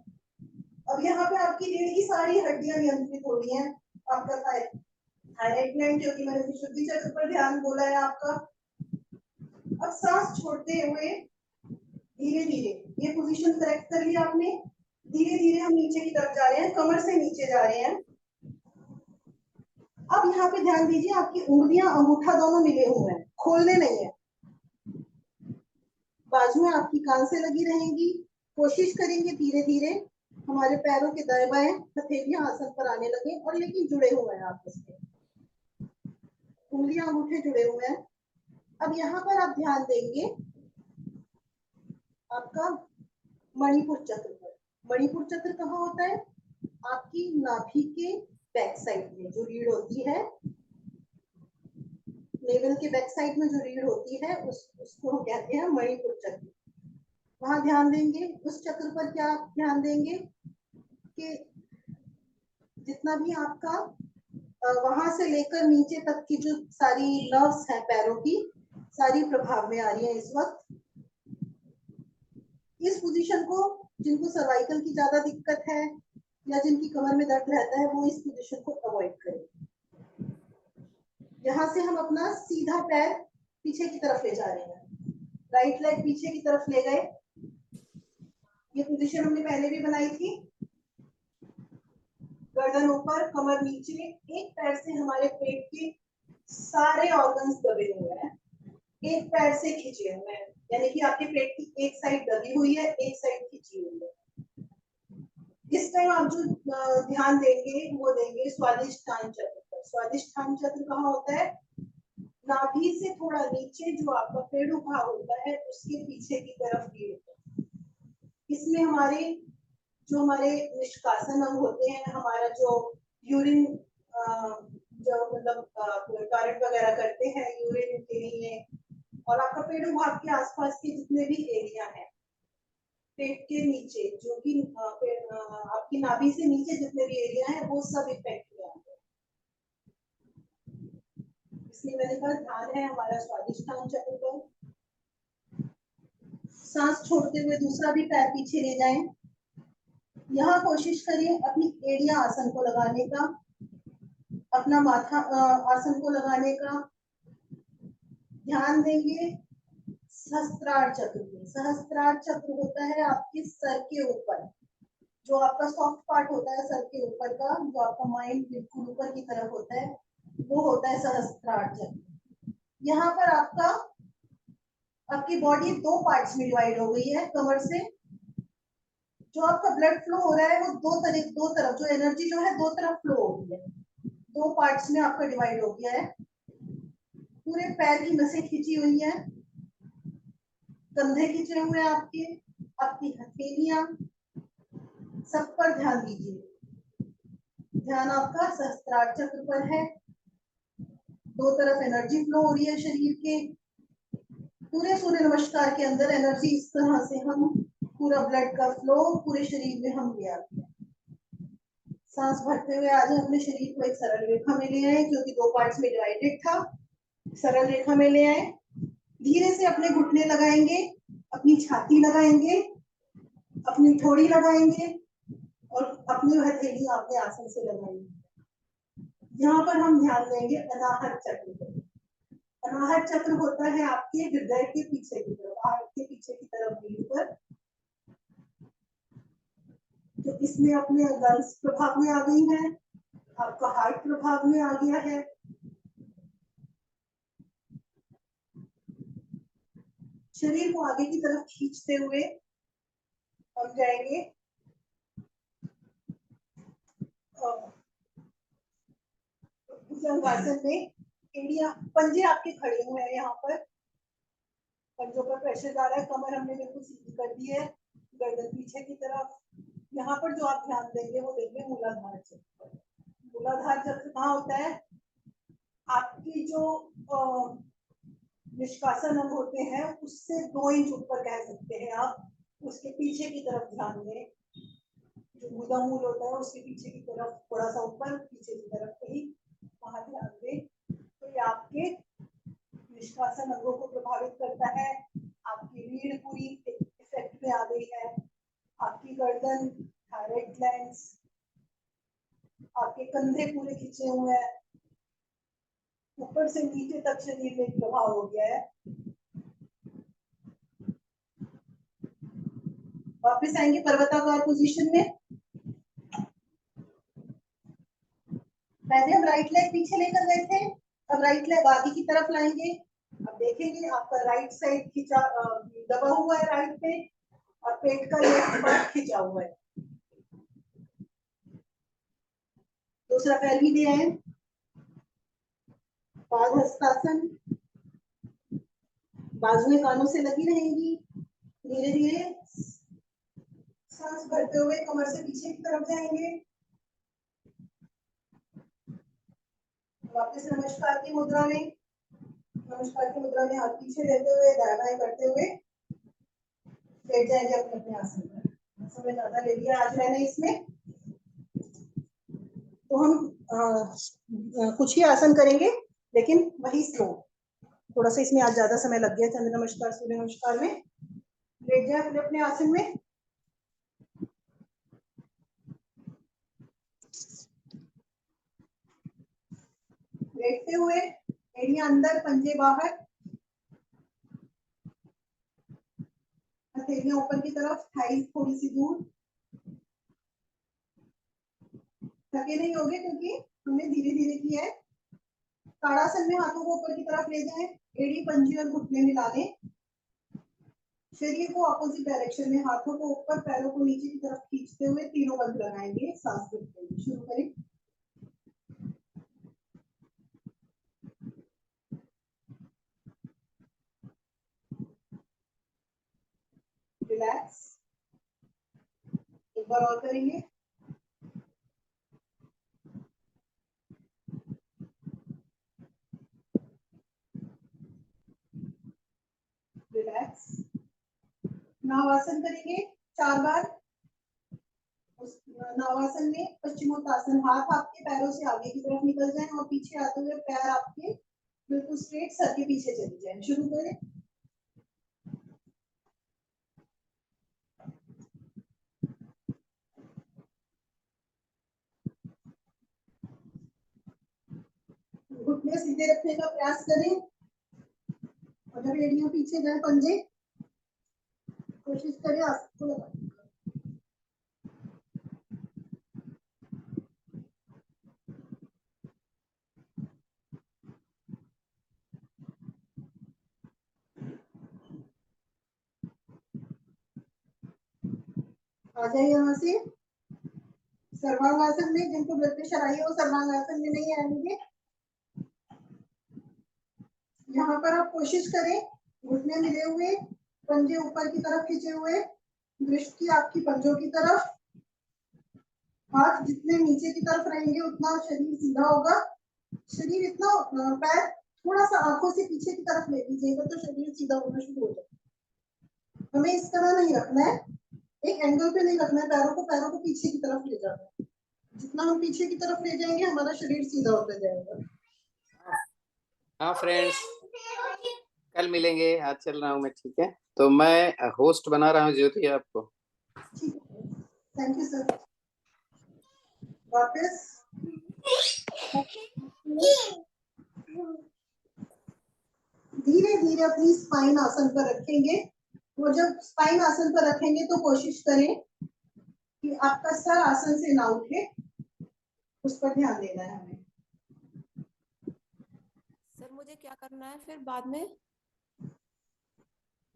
अब यहाँ पे आपकी रीढ़ की सारी हड्डियां नियंत्रित हो रही हैं। आपका थायराइड ग्लैंड, क्योंकि मैंने विशुद्धि चक्र पर ध्यान बोला है आपका। अब सांस छोड़ते हुए धीरे धीरे ये पोजीशन करेक्ट कर लिया आपने, धीरे धीरे हम नीचे की तरफ जा रहे हैं, कमर से नीचे जा रहे हैं। अब यहाँ पे ध्यान दीजिए, आपकी उंगलियां अंगूठा दोनों मिले हुए हैं, खोलने नहीं है, बाजुएं आपकी कान से लगी रहेंगी। कोशिश करेंगे धीरे धीरे हमारे पैरों के दाएं बाएं हथेलियां आसन पर आने लगे, और लेकिन जुड़े हुए हैं आपस में, उंगलियां अंगूठे जुड़े हुए हैं। अब यहाँ पर आप ध्यान देंगे आपका मणिपुर चक्र पर। मणिपुर चक्र कहाँ होता है? आपकी नाभि के बैक साइड में जो रीढ़ होती है, नेवल के बैक साइड में जो रीढ़ होती है, उसको हम कहते हैं मणिपुर चक्र। वहां ध्यान देंगे। उस चक्र पर क्या आप ध्यान देंगे कि जितना भी आपका वहां से लेकर नीचे तक की जो सारी नर्व्स हैं पैरों की, सारी प्रभाव में आ रही है इस वक्त। इस पोजीशन को, जिनको सर्वाइकल की ज्यादा दिक्कत है या जिनकी कमर में दर्द रहता है, वो इस पोजीशन को अवॉइड करें। यहाँ से हम अपना सीधा पैर पीछे की तरफ ले जा रहे हैं, राइट लेग पीछे की तरफ ले गए। ये पोजीशन हमने पहले भी बनाई थी। गर्दन ऊपर, कमर नीचे, एक पैर से हमारे पेट के सारे ऑर्गन्स दबे हुए हैं, एक पैर से खींचे हुए हैं, यानी कि आपके पेट की एक साइड दबी हुई है, एक साइड खींची हुई है। इस टाइम आप जो ध्यान देंगे वो देंगे स्वादिष्टान चक्र पर। स्वादिष्टान चक्र कहाँ होता है? नाभि से थोड़ा नीचे जो आपका पेड़ू भाग होता है, उसके पीछे की तरफ रीढ़। इसमें हमारे निष्कासन अंग होते हैं, हमारा जो यूरिन जो मतलब टॉयलेट वगैरह करते हैं यूरिन के लिए, और आपका पेड़ू भाग के आसपास के जितने भी एरिया है पेट के नीचे, जो कि आपकी नाभि से नीचे जितने भी एरिया है, वो सब इफेक्ट में आते हैं। इसलिए मैंने कहा ध्यान है हमारा स्वादिष्टान चक्र पर। सांस छोड़ते हुए दूसरा भी पैर पीछे ले जाएं। यहाँ कोशिश करिए अपनी एड़ियां आसन को लगाने का, अपना माथा आसन को लगाने का। ध्यान देंगे सहस्त्रार चक्र में। सहस्त्रार चक्र होता है आपके सर के ऊपर, जो आपका सॉफ्ट पार्ट होता है सर के ऊपर का, जो आपका माइंड बिल्कुल ऊपर की तरफ होता है, वो होता है सहस्त्रार चक्र। यहाँ पर आपकी बॉडी दो पार्ट्स में डिवाइड हो गई है। कमर से जो आपका ब्लड फ्लो हो रहा है वो दो तरफ जो एनर्जी जो है दो तरफ फ्लो हो रही है, दो पार्ट्स में आपका डिवाइड हो गया है। पूरे पैर की नसें खींची हुई है, कंधे खींचे हुए हैं आपकी हथेलियां, सब पर ध्यान दीजिए। ध्यान आपका सहस्त्रार चक्र पर है। दो तरफ एनर्जी फ्लो हो रही है शरीर के। पूरे सूर्य नमस्कार के अंदर एनर्जी इस तरह से हम पूरा ब्लड का फ्लो पूरे शरीर में हम ले आते हैं। सांस भरते हुए आज अपने शरीर को एक सरल रेखा में ले आए, क्योंकि दो पार्ट्स में डिवाइडेड था। सरल रेखा में ले आए। धीरे से अपने घुटने लगाएंगे, अपनी छाती लगाएंगे, अपनी ठोड़ी लगाएंगे और अपनी हथेली अपने आसन से लगाएंगे। यहाँ पर हम ध्यान देंगे अनाहत चक्र पर। अनाहत चक्र होता है आपके हृदय के पीछे की तरफ, हार्ट के पीछे की तरफ रीढ़ पर। तो इसमें अपने लंग्स प्रभाव में आ गई है, आपका हार्ट प्रभाव में आ गया है। शरीर को आगे की तरफ खींचते हुए हम जाएंगे भुजंगासन में। एड़ियां, पंजे आपके खड़े हुए हैं, यहाँ पर पंजों पर प्रेशर जा रहा है, कमर हमने बिल्कुल सीधी कर दी है, गर्दन पीछे की तरफ। यहाँ पर जो आप ध्यान देंगे वो देंगे मूलाधार चक्र। मूलाधार चक्र कहाँ होता है? आपकी जो निष्कासन अंग होते हैं उससे 2 इंच ऊपर कह सकते हैं आप, उसके पीछे की तरफ ध्यान दें। जो गुदा मूल होता है उसके पीछे की तरफ, थोड़ा सा ऊपर पीछे की तरफ कहीं, वहां ध्यान दें। तो ये आपके निष्कासन अंगों को प्रभावित करता है। आपकी रीढ़ पूरी इफेक्ट में आ गई है, आपकी गर्दन, थायराइड ग्लैंड्स, आपके कंधे पूरे खींचे हुए हैं, ऊपर से नीचे तक शरीर में प्रभाव हो गया है। वापस आएंगे पर्वताकार पोजीशन में। पहले हम राइट लेग पीछे लेकर गए थे, अब राइट लेग आगे की तरफ लाएंगे। अब देखेंगे आपका राइट साइड खींचा, दबा हुआ है राइट पे, और पेट का लेफ्ट पार्ट खींचा हुआ है। दूसरा पैर भी दिया है, पादहस्तासन। बाजुएं कानों से लगी रहेंगी। धीरे धीरे सांस भरते हुए कमर से पीछे की तरफ जाएंगे। वापस नमस्कार की मुद्रा में। नमस्कार की मुद्रा में हाथ पीछे लेते हुए दाएं बाएं करते हुए बैठ जाएंगे अपने अपने आसन पर। समय ज्यादा ले लिया आज मैंने इसमें, तो हम कुछ ही आसन करेंगे लेकिन वही स्लो। थोड़ा सा इसमें आज ज्यादा समय लग गया चंद्र नमस्कार, सूर्य नमस्कार में। लेट जाए अपने अपने आसन में। लेटते हुए एड़ियां अंदर, पंजे बाहर, हथेलियां ऊपर की तरफ, थाइस थोड़ी सी दूर। थके नहीं होगे क्योंकि हमने धीरे धीरे किया है। ताड़ासन में हाथों को ऊपर की तरफ ले जाएं, एड़ी, पंजे और घुटने मिला लें। शरीर को अपोजिट डायरेक्शन में, हाथों को ऊपर, पैरों को नीचे की तरफ खींचते हुए तीनों बंद लगाएंगे। सांस लेते हुए शुरू करें। रिलैक्स। एक बार और करेंगे। रिलैक्स। नावासन करेंगे 4 बार। उस नावासन में पश्चिमोत्तासन, हाथ आपके पैरों से आगे की तरफ निकल जाएं और पीछे आते हुए पैर आपके बिल्कुल स्ट्रेट सर के पीछे चले जाएं। शुरू करें। घुटने सीधे रखने का प्रयास करें और जब एड़ियां पीछे जाए, पंजे कोशिश करें आसन को लगाने की। आ जाए यहाँ से सर्वांगासन में। जिनको ब्लड प्रेशर आई है वो सर्वांगासन में नहीं आएंगे। यहाँ पर आप कोशिश करें घुटने मिले हुए, पंजे ऊपर की तरफ खींचे हुए, दृष्टि आपकी पंजों की तरफ। हाथ जितने नीचे की तरफ रहेंगे उतना शरीर सीधा होगा। शरीर इतना, पैर थोड़ा सा आंखों से पीछे की तरफ ले लीजिएगा तो शरीर सीधा होना शुरू हो जाएगा। हमें इस तरह नहीं रखना है, एक एंगल पे नहीं रखना है, पैरों को पीछे की तरफ ले जाना है। जितना हम पीछे की तरफ ले जाएंगे हमारा शरीर सीधा होता जाएगा। हाँ फ्रेंड्स, कल मिलेंगे। आज चल रहा हूँ मैं, ठीक है? तो मैं होस्ट बना रहा हूँ ज्योति आपको। ठीक है, थैंक यू सर। वापस धीरे धीरे अपनी स्पाइन आसन पर रखेंगे। वो जब स्पाइन आसन पर रखेंगे तो कोशिश करें कि आपका सर आसन से ना उठे, उस पर ध्यान देना है हमें। सर मुझे क्या करना है फिर बाद में?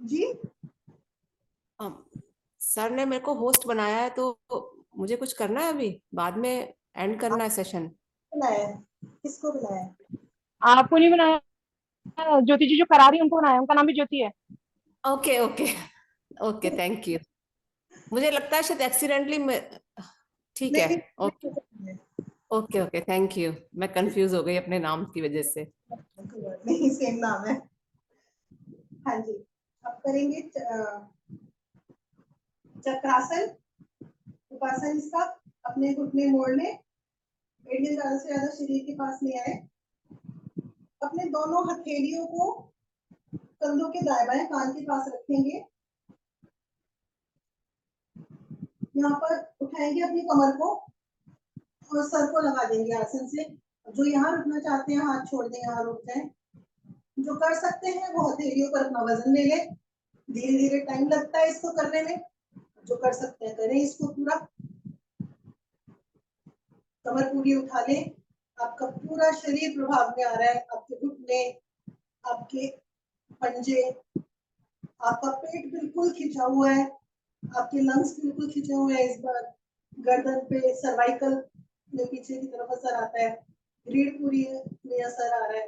जी सर ने मेरे को होस्ट बनाया है, तो मुझे कुछ करना है अभी बाद में, एंड करना है सेशन? बुलाया है? किसको बुलाया है? आपको नहीं बनाया, ज्योति जी जो करा रही है उनको बनाया, उनका नाम भी ज्योति है। Okay okay okay, thank you. मुझे लगता है शायद एक्सीडेंटली में। ठीक है, नहीं okay okay okay, thank you. मैं कंफ्यूज हो गई अपने नाम की वजह से। नहीं, सेम नाम है। हाँ जी, अब करेंगे चक्रासन। उपासन इसका, अपने घुटने मोड़ लें, एड़ियां ज्यादा से ज्यादा शरीर के पास ले आए। अपने दोनों हथेलियों को कंधों के दाएं बाएं कान के पास रखेंगे। यहाँ पर उठाएंगे अपनी कमर को और सर को लगा देंगे आसन से। जो यहाँ रुकना चाहते हैं हाथ छोड़ दें, यहाँ रुक जाएं। जो कर सकते हैं वो हथेलियों पर अपना वजन ले लें। धीरे धीरे टाइम लगता है इसको करने में, जो कर सकते हैं करें इसको पूरा। कमर पूरी उठा लें। आपका पूरा शरीर प्रभाव में आ रहा है, आपके घुटने, आपके पंजे, आपका पेट बिल्कुल खिंचा हुआ है, आपके लंग्स बिल्कुल खिंचे हुए हैं। इस बार गर्दन पे, सर्वाइकल में पीछे की तरफ असर आता है, रीढ़ पूरी में असर आ रहा है।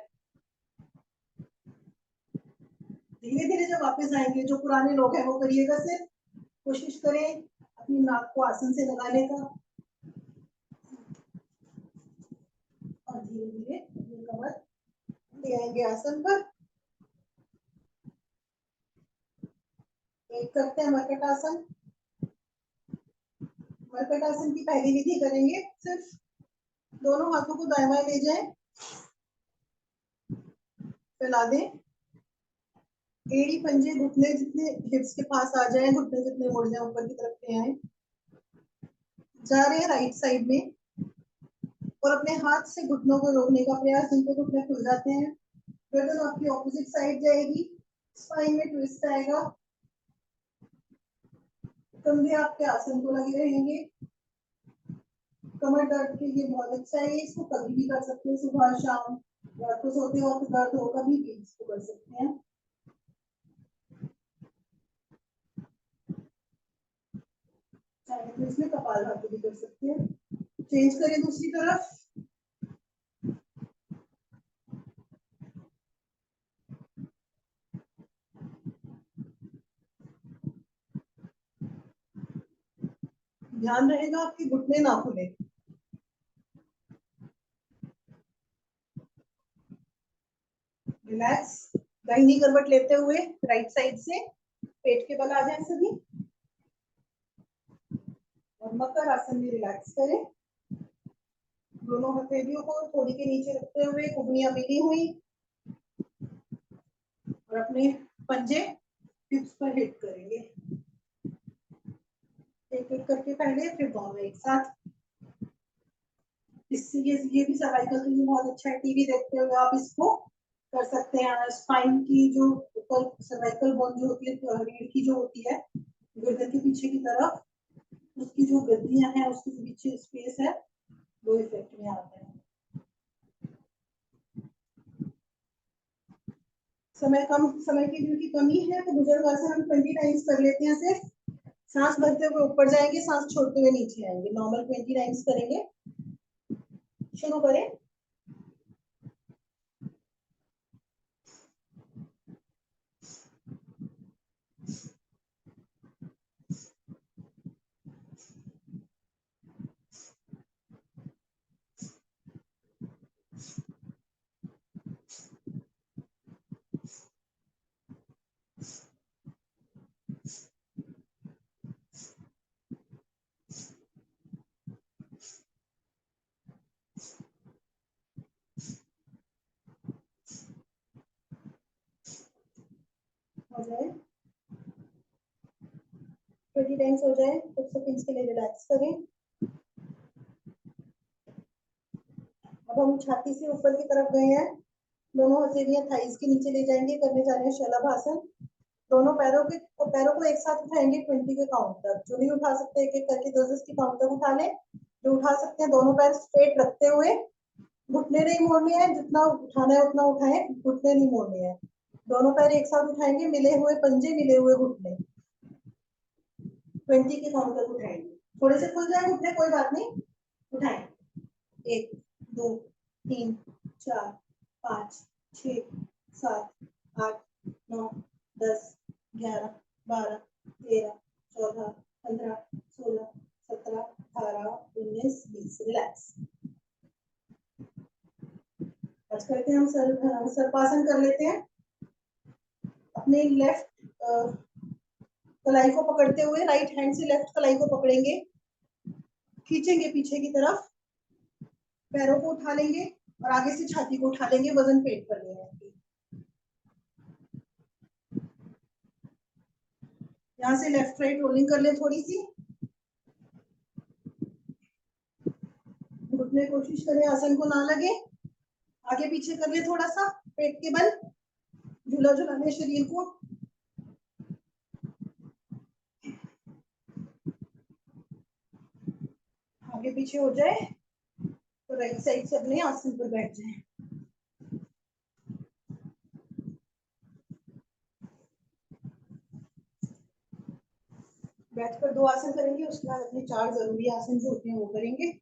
धीरे धीरे जब वापस आएंगे, जो पुराने लोग हैं वो करिएगा। सिर्फ कोशिश करें अपनी नाक को आसन से लगाने का, और धीरे धीरे अपनी कमर ले आएंगे आसन पर। एक करते हैं मरकट आसन। मरकट आसन की पहली विधि करेंगे, सिर्फ दोनों हाथों को दाएं बाएं ले जाएं, फैला दें। एड़ी पंजे घुटने जितने हिप्स के पास आ जाए, घुटने जितने मुड़ जाए ऊपर की तरफ ले आए। जा रहे हैं राइट साइड में, और अपने हाथ से घुटनों को रोकने का प्रयास, जिनके घुटने खुल जाते हैं। गर्दन आपकी ऑपोजिट साइड जाएगी, स्पाइन में ट्विस्ट आएगा, कंधे आपके आसन को लगे रहेंगे। कमर दर्द के लिए बहुत अच्छा है, इसको कभी भी कर सकते हैं, सुबह शाम, रात को सोते वक्त दर्द हो कभी भी इसको कर सकते हैं। चाहे तो इसमें कपालभाति भी कर सकते हैं। चेंज करें दूसरी तरफ। ध्यान रहेगा आपके घुटने ना खुले। रिलैक्स। दाहिनी करवट लेते हुए राइट साइड से पेट के बल आ जाए सभी, और मकर आसन में रिलैक्स करें। दोनों हथेलियों को थोड़ी के नीचे रखते हुए, कुबनियां मिली हुई, और अपने पंजे हिप्स पर हिट करेंगे। एक एक करके पहले, फिर दोनों एक साथ। इससे ये भी सर्वाइकल के लिए बहुत अच्छा है। टीवी देखते हुए आप इसको कर सकते हैं। स्पाइन की जो ऊपर सर्वाइकल बोन जो होती है, रीढ़ की जो होती है गर्दन के पीछे की तरफ, उसकी जो गद्दियां हैं, उसके पीछे स्पेस है, वो इफेक्ट में आते हैं। समय की क्योंकि कमी है, तो बुजुर्ग आसन हम 20 टाइम्स कर लेते हैं। सिर्फ सांस भरते हुए ऊपर जाएंगे, सांस छोड़ते हुए नीचे आएंगे। नॉर्मल 20 टाइम्स करेंगे। शुरू करें। हो जाए 20 टाइम्स हो जाए, कुछ सेकंड्स के लिए रिलैक्स करें अब हम छाती से ऊपर की तरफ गए हैं, दोनों हथेलियां थाइस के नीचे ले जाएंगे, करने जा रहे हैं शलभासन। दोनों पैरों को एक साथ उठाएंगे 20 के काउंट तक। जो नहीं उठा सकते एक एक करके 10 की काउंट तक उठा लें। जो उठा सकते हैं दोनों पैर स्ट्रेट रखते हुए, घुटने नहीं मोड़ने हैं, जितना उठाना है उतना उठाएं, घुटने नहीं मोड़ने हैं। दोनों पैर एक साथ उठाएंगे, मिले हुए पंजे, मिले हुए घुटने, 20 के काउंट तक उठाएंगे। थोड़े से खुल जाए घुटने, कोई बात नहीं, उठाएं। 1 2 3 4 5 6 7 8 9 10 11 12 13 14 15 16 17 18 19 20। रिलैक्स। आज करते हैं हम सर्पासन कर लेते हैं। अपने लेफ्ट कलाई को पकड़ते हुए, राइट हैंड से लेफ्ट कलाई को पकड़ेंगे, खींचेंगे पीछे की तरफ, पैरों को उठा लेंगे और आगे से छाती को उठा लेंगे, वजन पेट पर लेंगे। यहाँ से लेफ्ट राइट रोलिंग कर ले थोड़ी सी, घुटने कोशिश करें आसन को ना लगे, आगे पीछे कर ले थोड़ा सा, पेट के बल, झूला झुलाने शरीर को। आगे पीछे हो जाए तो राइट साइड से अपने आसन पर बैठ जाए। बैठकर 2 आसन करेंगे, उसके बाद अपने 4 जरूरी आसन जो होते हैं वो करेंगे।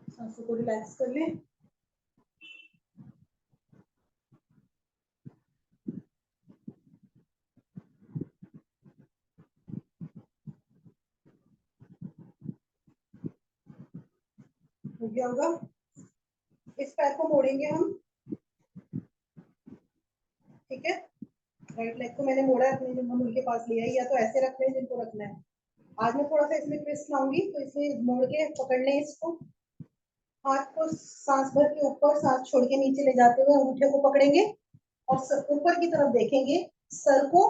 सांसों को रिलैक्स कर लें। हो गया होगा। इस पैर को मोड़ेंगे हम, ठीक है। राइट लेग को मैंने मोड़ा, अपने मुंह के पास लिया, या तो ऐसे रख लें जिनको रखना है। आज मैं थोड़ा सा इसमें ट्विस्ट लाऊंगी, तो इसमें मोड़ के पकड़ लें इसको। हाथ को सांस भर के ऊपर, सांस छोड़ के नीचे ले जाते हुए अंगूठे को पकड़ेंगे और ऊपर की तरफ देखेंगे। सर को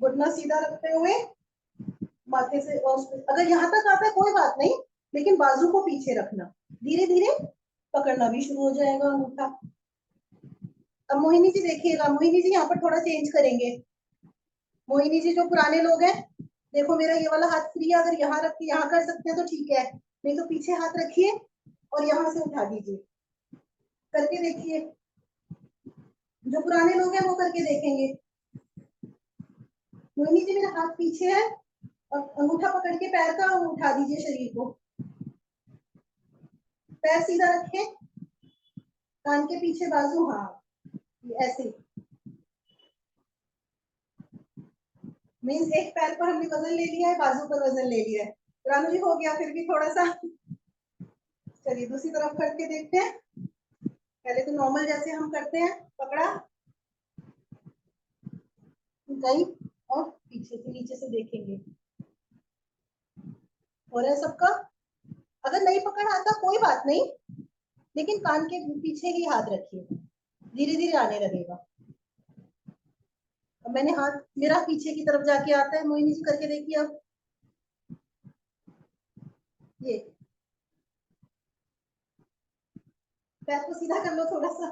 घुटना सीधा रखते हुए माथे से, अगर यहाँ तक आता है कोई बात नहीं, लेकिन बाजू को पीछे रखना। धीरे धीरे पकड़ना भी शुरू हो जाएगा अंगूठा। अब मोहिनी जी देखिएगा, मोहिनी जी यहाँ पर थोड़ा चेंज करेंगे। मोहिनी जी जो पुराने लोग हैं, देखो मेरा ये वाला हाथ फ्री है, अगर यहाँ रख के यहाँ कर सकते हैं तो ठीक है, नहीं तो पीछे हाथ रखिए और यहाँ से उठा दीजिए। करके देखिए, जो पुराने लोग हैं वो करके देखेंगे। मोहिनी जी मेरा हाथ पीछे है और अंगूठा पकड़ के पैर का उठा दीजिए शरीर को। पैर सीधा रखें, कान के पीछे बाजू, हाँ ऐसे। मीन्स एक पैर पर हमने वजन ले लिया है, बाजू पर वजन ले लिया है। रानू जी हो गया फिर भी थोड़ा सा। चलिए दूसरी तरफ करके देखते हैं। पहले तो नॉर्मल जैसे हम करते हैं, पकड़ा, गई और पीछे से नीचे से देखेंगे। हो रहा है सबका? अगर नहीं पकड़ आता कोई बात नहीं, लेकिन कान के पीछे ही हाथ रखिए, धीरे धीरे आने लगेगा। अब मैंने हाथ, मेरा पीछे की तरफ जाके आता है, मोहिनी जी करके देखिए। अब ये पैर को सीधा कर लो थोड़ा सा,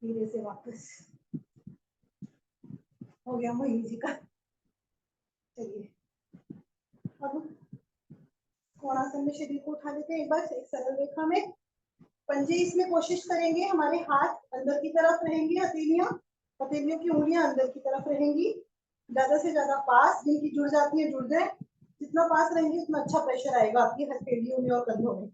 धीरे से वापस। हो गया मोहिनी जी का। चलिए अब कोणासन में शरीर को उठा लेते हैं एक बार, एक सरल रेखा में। पंजे इसमें कोशिश करेंगे, हमारे हाथ अंदर की तरफ रहेंगी, हथेलियों की उंगलियां अंदर की तरफ रहेंगी। ज्यादा से ज्यादा पास, जिनकी जुड़ जाती है जुड़ जाए, जितना पास रहेंगे उतना अच्छा प्रेशर आएगा आपकी हथेलियों में और कंधों में।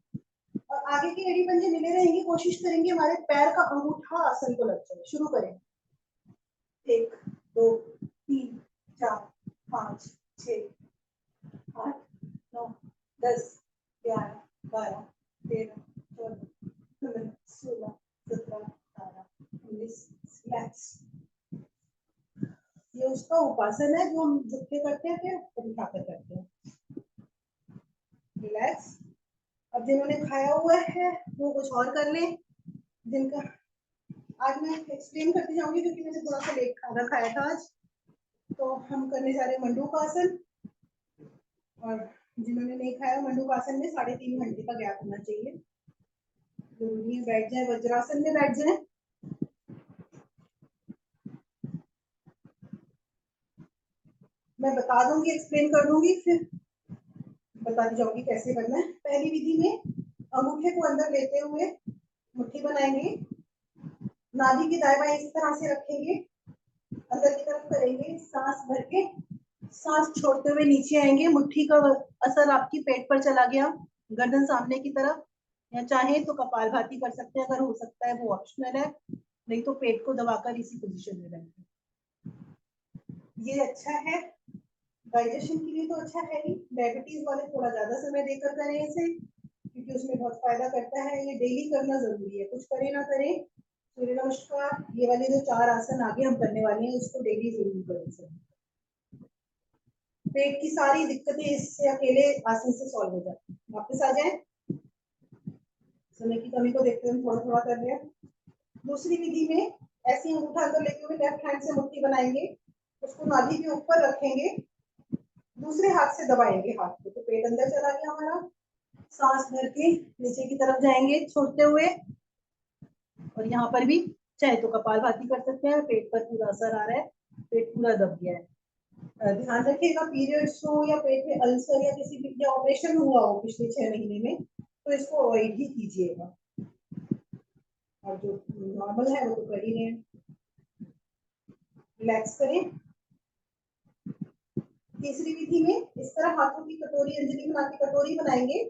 और आगे की एड़ी पंजे मिले रहेंगे, कोशिश करेंगे हमारे पैर का अंगूठा आसन को लग जाए। शुरू करें, 1 2 3 4 5 6 8 9 10 11 12 13 14 15 16 17 18 19। रिलैक्स। ये उसका उपासन है जो हम झुक के करते हैं, फिर उठाकर करते हैं। रिलैक्स। अब जिन्होंने खाया हुआ है वो कुछ और कर लें, जिनका आज मैं एक्सप्लेन करती जाऊंगी क्योंकि मैंने थोड़ा सा लेट खाना खाया था आज। तो हम करने जा रहे हैं मंडूकासन, और जिन्होंने नहीं खाया मंडूकासन में 3.5 घंटे का गैप होना चाहिए। जरूरी है बैठ जाए, वज्रासन में बैठ जाए। मैं बता दूंगी, एक्सप्लेन कर दूंगी, फिर बताती जाऊंगी कैसे करना है। पहली विधि में अंगूठे को अंदर लेते हुए मुट्ठी बनाएंगे, नाभि के दाएं बाएं इस तरह से रखेंगे, अंदर की तरफ करेंगे, सांस भर के सांस छोड़ते हुए नीचे आएंगे। मुट्ठी का असर आपकी पेट पर चला गया, गर्दन सामने की तरफ, या चाहे तो कपालभाति कर सकते हैं, अगर हो सकता है वो ऑप्शनल है, नहीं तो पेट को दबाकर इसी पोजीशन में रहेंगे। ये अच्छा है डाइजेशन के लिए, तो अच्छा है ही। डायबिटीज वाले थोड़ा ज्यादा समय देकर करें इसे, क्योंकि उसमें बहुत फायदा करता है। ये डेली करना जरूरी है, कुछ करे ना करे। सूर्य नमस्कार, ये वाले जो 4 आसन आगे हम करने वाले हैं उसको डेली जरूर करें। पेट की सारी दिक्कतें इससे अकेले आसन से सॉल्व हो जाती है। वापस आ जाए, समय की कमी को देखते हुए थोड़ा थोड़ा कर लिया। दूसरी विधि में ऐसी अंगूठा अंदर लेते हुए लेफ्ट हैंड से मुट्ठी बनाएंगे, उसको नाभि के ऊपर रखेंगे, दूसरे हाथ से दबाएंगे हाथ को, तो पेट अंदर चला गया हमारा। सांस भर के नीचे की तरफ जाएंगे छोड़ते हुए, और यहाँ पर भी चाहे तो कपालभाति कर सकते हैं। पेट पर पूरा असर आ रहा है, पेट पूरा दब गया है। ध्यान रखिएगा, पीरियड्स हो या पेट में अल्सर या किसी भी ऑपरेशन हुआ हो पिछले 6 महीने में, तो इसको अवॉइड ही कीजिएगा। और जो नॉर्मल है वो तो कर ही रहे हैं। रिलैक्स करें। तीसरी विधि में इस तरह हाथों की कटोरी, अंजलि बना के कटोरी बनाएंगे,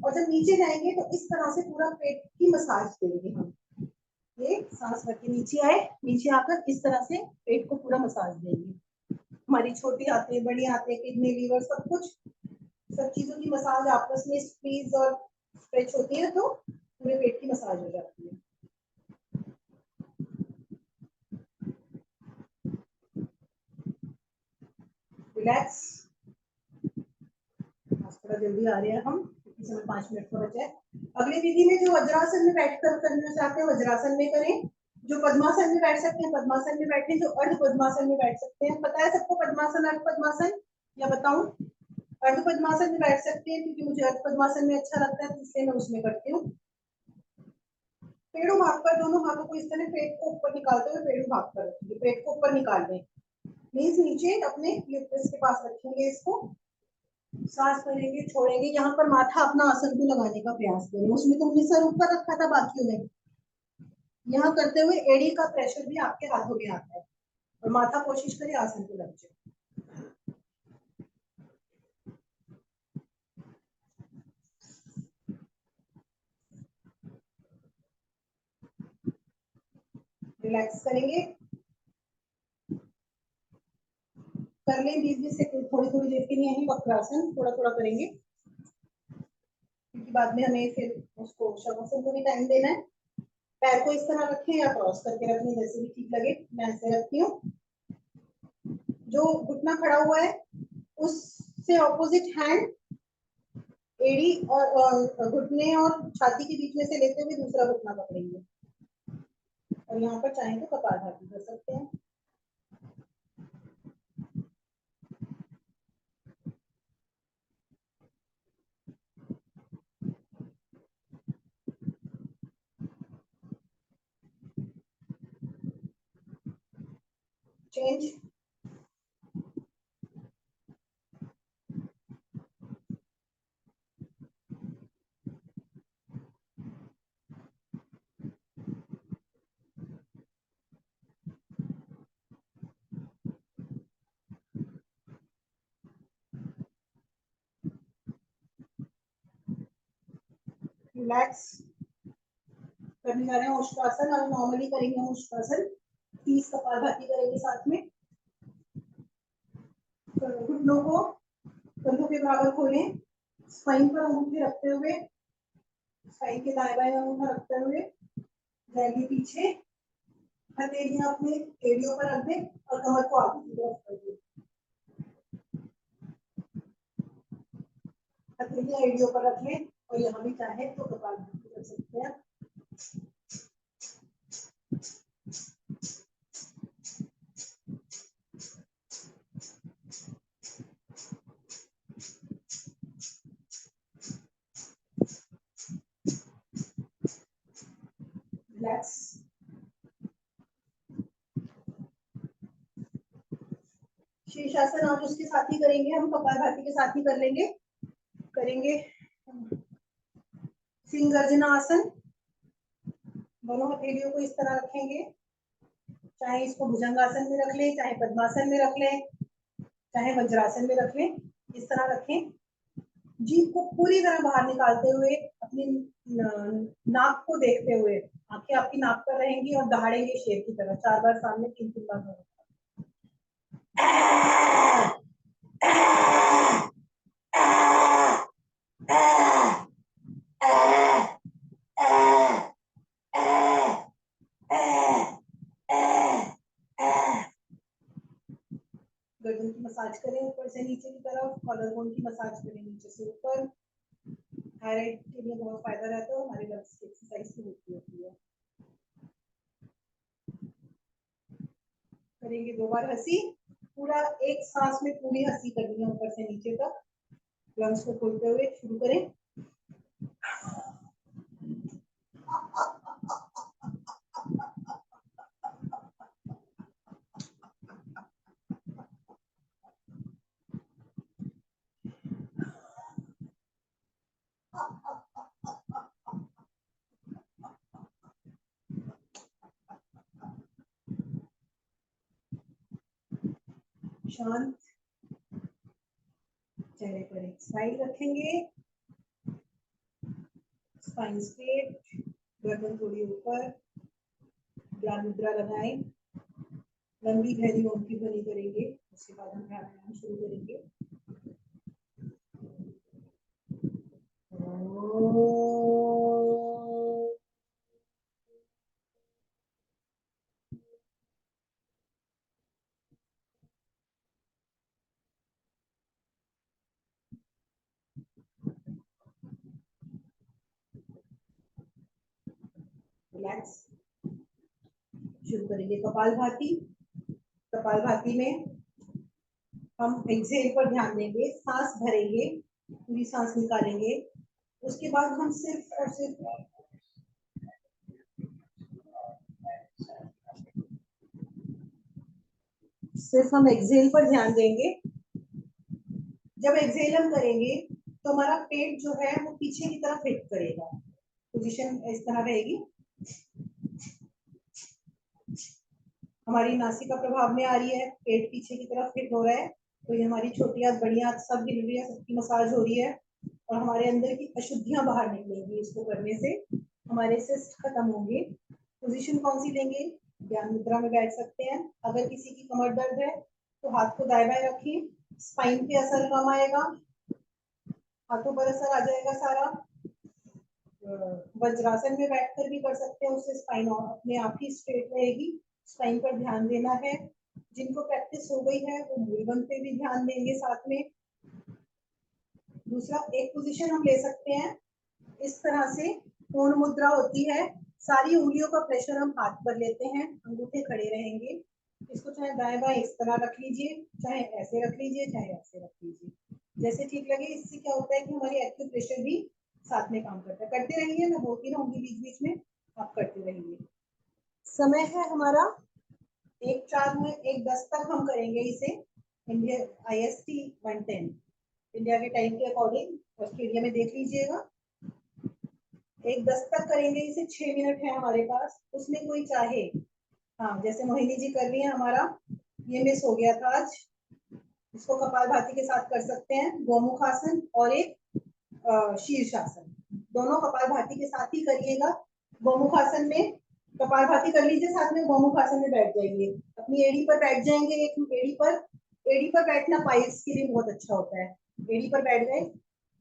और जब नीचे जाएंगे तो इस तरह से पूरा पेट की मसाज देंगे हम। ये सांस भर के नीचे आए, नीचे आकर इस तरह से पेट को पूरा मसाज देंगे। हमारी छोटी आते हैं, बड़ी आते हैं, किडनी, लीवर, सब कुछ, सब चीजों की मसाज आपस में स्क्वीज और स्ट्रेच होती है, तो पूरे पेट की मसाज हो जाती है। रिलैक्स। थोड़ा जल्दी आ रहे हैं हम, इस समय 5 मिनट का बचा है। अगली विधि में जो वज्रासन में बैठकर करना चाहते हैं वज्रासन में करें, जो पद्मासन में बैठ सकते हैं पद्मासन में बैठे, जो अर्ध पद्मासन में बैठ सकते हैं। पता है सबको पद्मासन अर्ध पद्मासन, या बताऊं? अर्ध पद्मासन में बैठ सकते हैं क्योंकि मुझे अर्ध पद्मासन में अच्छा लगता है, इसलिए मैं उसमें करती हूँ। पेड़ों भाग पर दोनों हाथों को इस तरह पेट को ऊपर निकालते हुए पेड़ों भाग पर रखेंगे, पेट को ऊपर निकाल दें, मीन्स नीचे अपने यूट्रस के पास रखेंगे इसको। सांस भरेंगे, छोड़ेंगे, यहाँ पर माथा अपना आसन को लगाने का प्रयास करें। उसमें तो हमने सर ऊपर रखा था बाकियों में, यहाँ करते हुए एड़ी का प्रेशर भी आपके हाथों में आता है, और माथा कोशिश करें आसन को लग जाए। रिलैक्स करेंगे, कर लें 20-20 सेकंड, थोड़ी थोड़ी देर के लिए ही वक्रासन थोड़ा थोड़ा करेंगे, क्योंकि बाद में हमें फिर उसको शवासन को भी टाइम देना है। पैर को इस तरह रखें या क्रॉस करके रखें, जैसे भी ठीक लगे। मैं ऐसे रखती हूँ। जो घुटना खड़ा हुआ है उससे ऑपोजिट हैंड एड़ी और घुटने और छाती के बीच में से लेते हुए दूसरा घुटना पकड़ेंगे, और यहाँ पर चाहें तो कपालभाति कर सकते हैं। चेंज। रिलैक्स करने जा रहे हैं उष्टासन, और नॉर्मली करेंगे हम उष्टासन, 30 कपालभाति करेंगे साथ में। घुटनों को कंधों के बराबर खोलें, स्पाइन पर अंगूठे रखते हुए, स्पाइन के दाएं बाएं अंगूठा रखते हुए जाएंगे पीछे, हथेलियां अपने एड़ियों पर रख दें और कमर को आगे की तरफ कर दें। हथेलियां एड़ियों पर रख लें, और यहाँ भी चाहे तो कपालभाति कर सकते हैं। शीर्षासन आप उसके साथ ही करेंगे, हम कपालभाति के साथ ही कर लेंगे, करेंगे सिंह-गर्जना-आसन। दोनों हथेलियों को इस तरह रखेंगे, चाहे इसको भुजंगासन में रख लें, चाहे पद्मासन में रख लें, चाहे वज्रासन में रख लें, इस तरह रखें। जीभ को पूरी तरह बाहर निकालते हुए, अपनी नाक को देखते हुए, आंखें आपकी नाक पर रहेंगी और दहाड़ेंगे शेर की तरह 4 बार सामने, 3-3 बार बाहर। गर्दन की मसाज करें ऊपर से नीचे की तरफ, कॉलर बोन की मसाज करें नीचे से ऊपर। थायराइड के लिए बहुत फायदा रहता है, हमारे लंग्स की एक्सरसाइज भी होती है। करेंगे 2 बार हंसी, पूरा एक सांस में पूरी हंसी करनी है ऊपर से नीचे तक, लंग्स को खोलते हुए शुरू करें। शांत, चेहरे पर एक स्माइल रखेंगे, स्पाइन स्ट्रेट, गर्दन थोड़ी ऊपर, ज्ञान मुद्रा लगाएं, लंबी गहरी ओम की ध्वनि करेंगे, उसके बाद हम प्राणायाम शुरू करेंगे। रिलैक्स, शुरू करेंगे कपालभाति। कपालभाति में हम एक्सहेल पर ध्यान देंगे, सांस भरेंगे, पूरी सांस निकालेंगे, उसके बाद हम सिर्फ और सिर्फ हम एक्सहेल पर ध्यान देंगे। जब एक्सहेल हम करेंगे तो हमारा पेट जो है वो पीछे की तरफ हिट करेगा, पोजीशन इस तरह रहेगी, हमारी नासिका प्रभाव में आ रही है, पेट पीछे की तरफ हिट हो रहा है, तो ये हमारी छोटी आंत बड़ी आंत सब हिल रही है, सबकी मसाज हो रही है और हमारे अंदर की अशुद्धियां बाहर निकलेंगी। इसको करने से हमारे सिस्ट खत्म होंगे। पोजीशन कौन सी लेंगे? ज्ञान मुद्रा में बैठ सकते हैं। अगर किसी की कमर दर्द है तो हाथ को दाएं बाएं रखिए, स्पाइन पे असर कम आएगा, हाथों पर असर आ जाएगा सारा। वज्रासन में बैठकर भी कर सकते हैं, उससे स्पाइन अपने आप ही स्ट्रेट रहेगी। स्पाइन पर ध्यान देना है। जिनको प्रैक्टिस हो गई है वो मूलबंध पे भी ध्यान देंगे साथ में। दूसरा, एक पोजीशन हम ले सकते हैं इस तरह से, पूर्ण मुद्रा होती है, सारी उंगलियों का प्रेशर हम हाथ पर लेते हैं, अंगूठे खड़े रहेंगे, इसको चाहे दाएं बाएं इस तरह रख लीजिए, चाहे ऐसे रख लीजिए, चाहे ऐसे रख लीजिए, जैसे ठीक लगे। इससे क्या होता है कि हमारी एक्टिव प्रेशर भी साथ में काम करता है। करते रहिए, मैं बोलती रहूंगी बीच बीच में, आप करते रहिए। समय है हमारा 1:04 में, 1:10 तक हम करेंगे इसे, इंडिया IST 1:10 इंडिया के टाइम के अकॉर्डिंग, ऑस्ट्रेलिया में देख लीजिएगा। 1:10 तक करेंगे इसे, 6 मिनट है हमारे पास, उसमें कोई चाहे, हाँ जैसे मोहिनी जी कर रही है, हमारा ये मिस हो गया था आज, इसको कपालभाति के साथ कर सकते हैं, गोमुखासन और एक शीर्षासन, दोनों कपालभाति के साथ ही करिएगा। गोमुखासन में कपालभाति कर लीजिए, साथ में गोमुखासन में बैठ जाइए, अपनी एड़ी पर बैठ जाएंगे, एक एड़ी पर बैठना पाइल्स के लिए बहुत अच्छा होता है। एड़ी पर बैठ गए,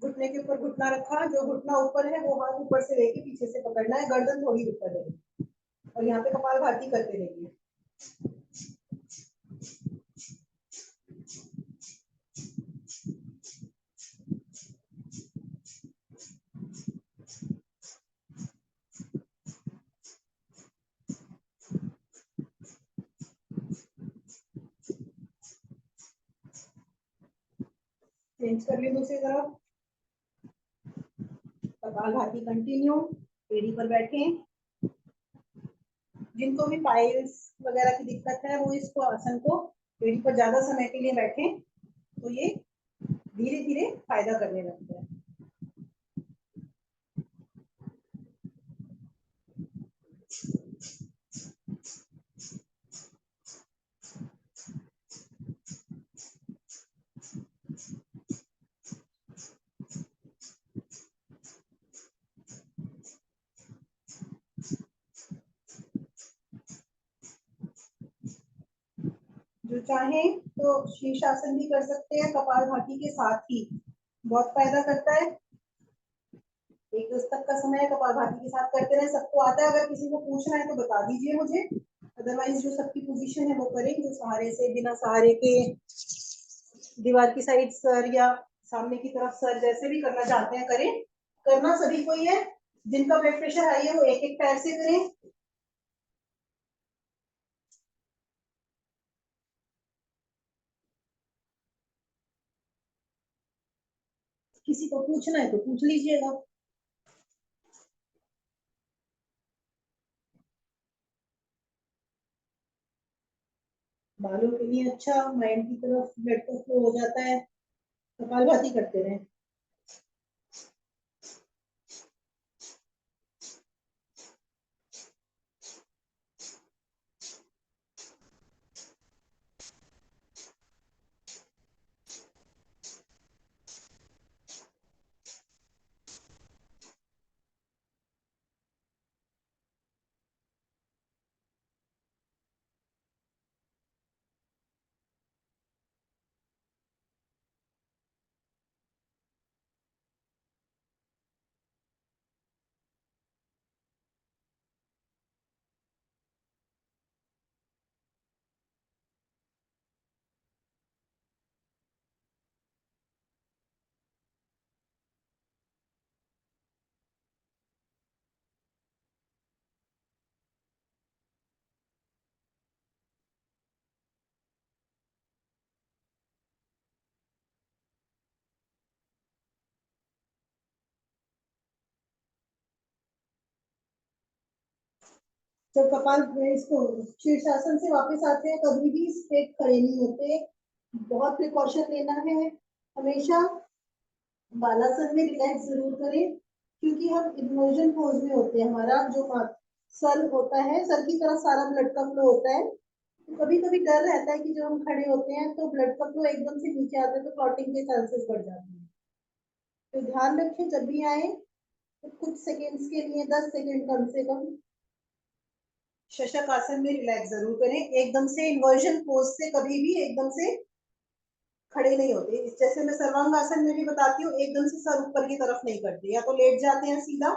घुटने के ऊपर घुटना रखा, जो घुटना ऊपर है वो हाथ ऊपर से लेके पीछे से पकड़ना है, गर्दन थोड़ी ऊपर है, और यहाँ पे कपालभाति करते रहिए। चेंज कर ली दूसरी तरफ, कपालभाति कंटिन्यू, एड़ी पर बैठे। जिनको भी पाइल्स वगैरह की दिक्कत है वो इसको आसन को पेट पर ज्यादा समय के लिए बैठे तो ये धीरे धीरे फायदा करने लगता है। जो चाहे तो शीर्षासन भी कर सकते हैं कपालभाति के साथ ही, बहुत फायदा करता है। 1 10 तक का समय कपालभाति के साथ करते रहे। सबको आता है, अगर किसी को पूछना है तो बता दीजिए मुझे, अदरवाइज जो सबकी पोजीशन है वो करें, जो सहारे से बिना सहारे के दीवार की साइड सर या सामने की तरफ सर, जैसे भी करना चाहते हैं करें। करना सभी को ही है। जिनका ब्लड प्रेशर हाई है वो एक एक पैर से करें। किसी को पूछना है तो पूछ लीजिएगा। बालों के लिए अच्छा, माइंड की तरफ ब्लड का फ्लो हो जाता है। कपालभाति करते रहें। जब कपाल इसको शीर्षासन से वापस आते हैं कभी भी स्ट्रेट खड़े नहीं होते। बहुत प्रिकॉशन लेना है हमेशा। बालासन में रिलैक्स जरूर करें, क्योंकि हम इन्वर्जन पोज में होते हैं। हमारा जो सर होता है, सर की तरफ सारा ब्लड का फ्लो होता है। तो कभी कभी डर रहता है कि जब हम खड़े होते हैं तो ब्लड का फ्लो एकदम से नीचे आता है तो क्लॉटिंग के चांसेस बढ़ जाते हैं। तो ध्यान रखें जब भी आए तो कुछ सेकेंड्स के लिए, 10 सेकेंड कम से कम, शशक आसन में रिलैक्स जरूर करें। एकदम से इन्वर्जन पोज से कभी भी एकदम से खड़े नहीं होते। जैसे मैं सर्वांग आसन में भी बताती हूँ, एकदम से सर ऊपर की तरफ नहीं करते, या तो लेट जाते हैं सीधा,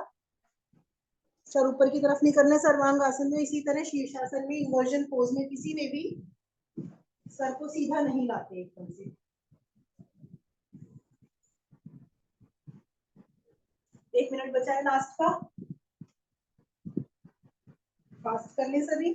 सर ऊपर की तरफ नहीं करना सर्वांग आसन में। इसी तरह शीर्षासन में, इन्वर्जन पोज में किसी में भी सर को सीधा नहीं लाते एकदम से। एक मिनट बचा है लास्ट का, फास्ट कर ले सभी।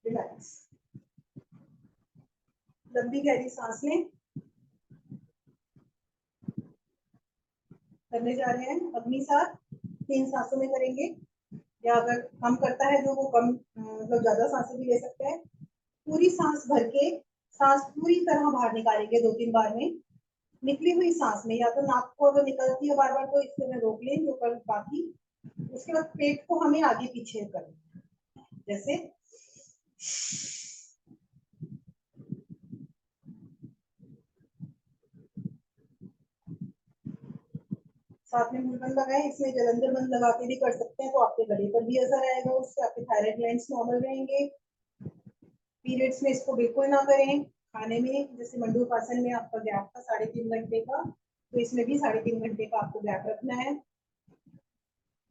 रिलैक्स, लंबी गहरी सांस लें। करने जा रहे हैं अग्नि साथ, 3 सांसों में करेंगे, या अगर कम करता है जो वो कम, मतलब ज्यादा सांसें भी ले सकते हैं। पूरी सांस भर के सांस पूरी तरह बाहर निकालेंगे 2 3 बार में। निकली हुई सांस में या तो नाक को अगर निकलती है बार बार तो इससे में रोक लें, जो कर बाकी। उसके बाद पेट को हमें आगे पीछे करें, जैसे साथ में मुलबंद लगाएं। इसमें जलंधर बंद लगा के भी कर सकते हैं, तो आपके गले पर भी असर आएगा, उससे आपके थायराइड ग्लैंड्स नॉर्मल रहेंगे। पीरियड्स में इसको बिल्कुल ना करें। खाने में जैसे मंडूकासन में आपका गैप था 3.5 घंटे का, तो इसमें भी 3.5 घंटे का आपको गैप रखना है।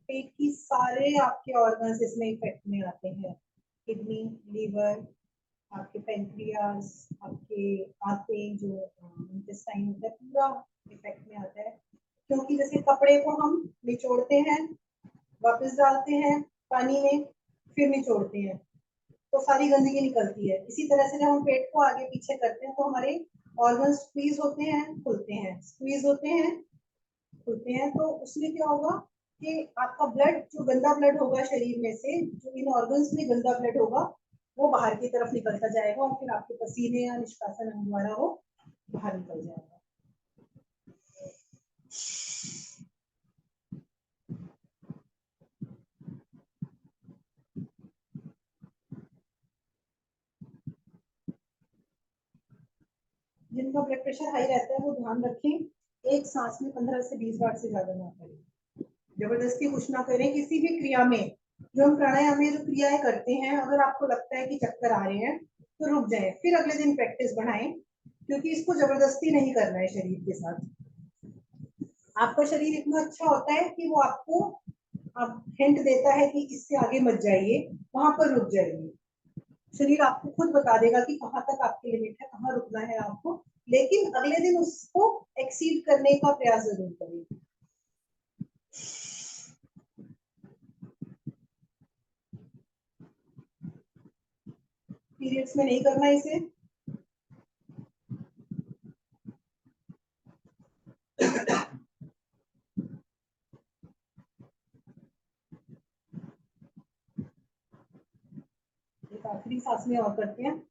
पेट की सारे आपके ऑर्गन्स इसमें इफेक्ट में आते हैं, किडनी, लीवर, आपके पेंक्रियाज, आपके आंतें जो इंटेस्टाइन होता है, पूरा इफेक्ट में आता है। क्योंकि जैसे कपड़े को हम निचोड़ते हैं, वापस डालते हैं पानी में, फिर निचोड़ते हैं, तो सारी गंदगी निकलती है। इसी तरह से जब हम पेट को आगे पीछे करते हैं तो हमारे ऑर्गन स्क्वीज होते हैं, खुलते हैं, स्क्वीज होते हैं, खुलते हैं। तो उसमें क्या होगा कि आपका ब्लड, जो गंदा ब्लड होगा शरीर में से, जो इन ऑर्गन्स में गंदा ब्लड होगा, वो बाहर की तरफ निकलता जाएगा और फिर आपके पसीने या निष्कासन अंग द्वारा वो बाहर निकल जाएगा। जिनका ब्लड प्रेशर हाई रहता है वो ध्यान रखें, एक सांस में 15 से 20 बार से ज्यादा ना करें। जबरदस्ती कुछ ना करें किसी भी क्रिया में। जो हम प्राणायाम में जो क्रियाएं करते हैं, अगर आपको लगता है कि चक्कर आ रहे हैं तो रुक जाएं, फिर अगले दिन प्रैक्टिस बढ़ाएं, क्योंकि इसको जबरदस्ती नहीं करना है शरीर के साथ। आपका शरीर इतना अच्छा होता है कि वो आपको अब हिंट देता है कि इससे आगे मत जाइए, वहां पर रुक जाइए। शरीर आपको खुद बता देगा कि कहाँ तक आपकी लिमिट है, कहाँ रुकना है आपको, लेकिन अगले दिन उसको एक्सीड करने का प्रयास जरूर करें। पीरियड्स में नहीं करना इसे। एक आखिरी सांस में और करते हैं।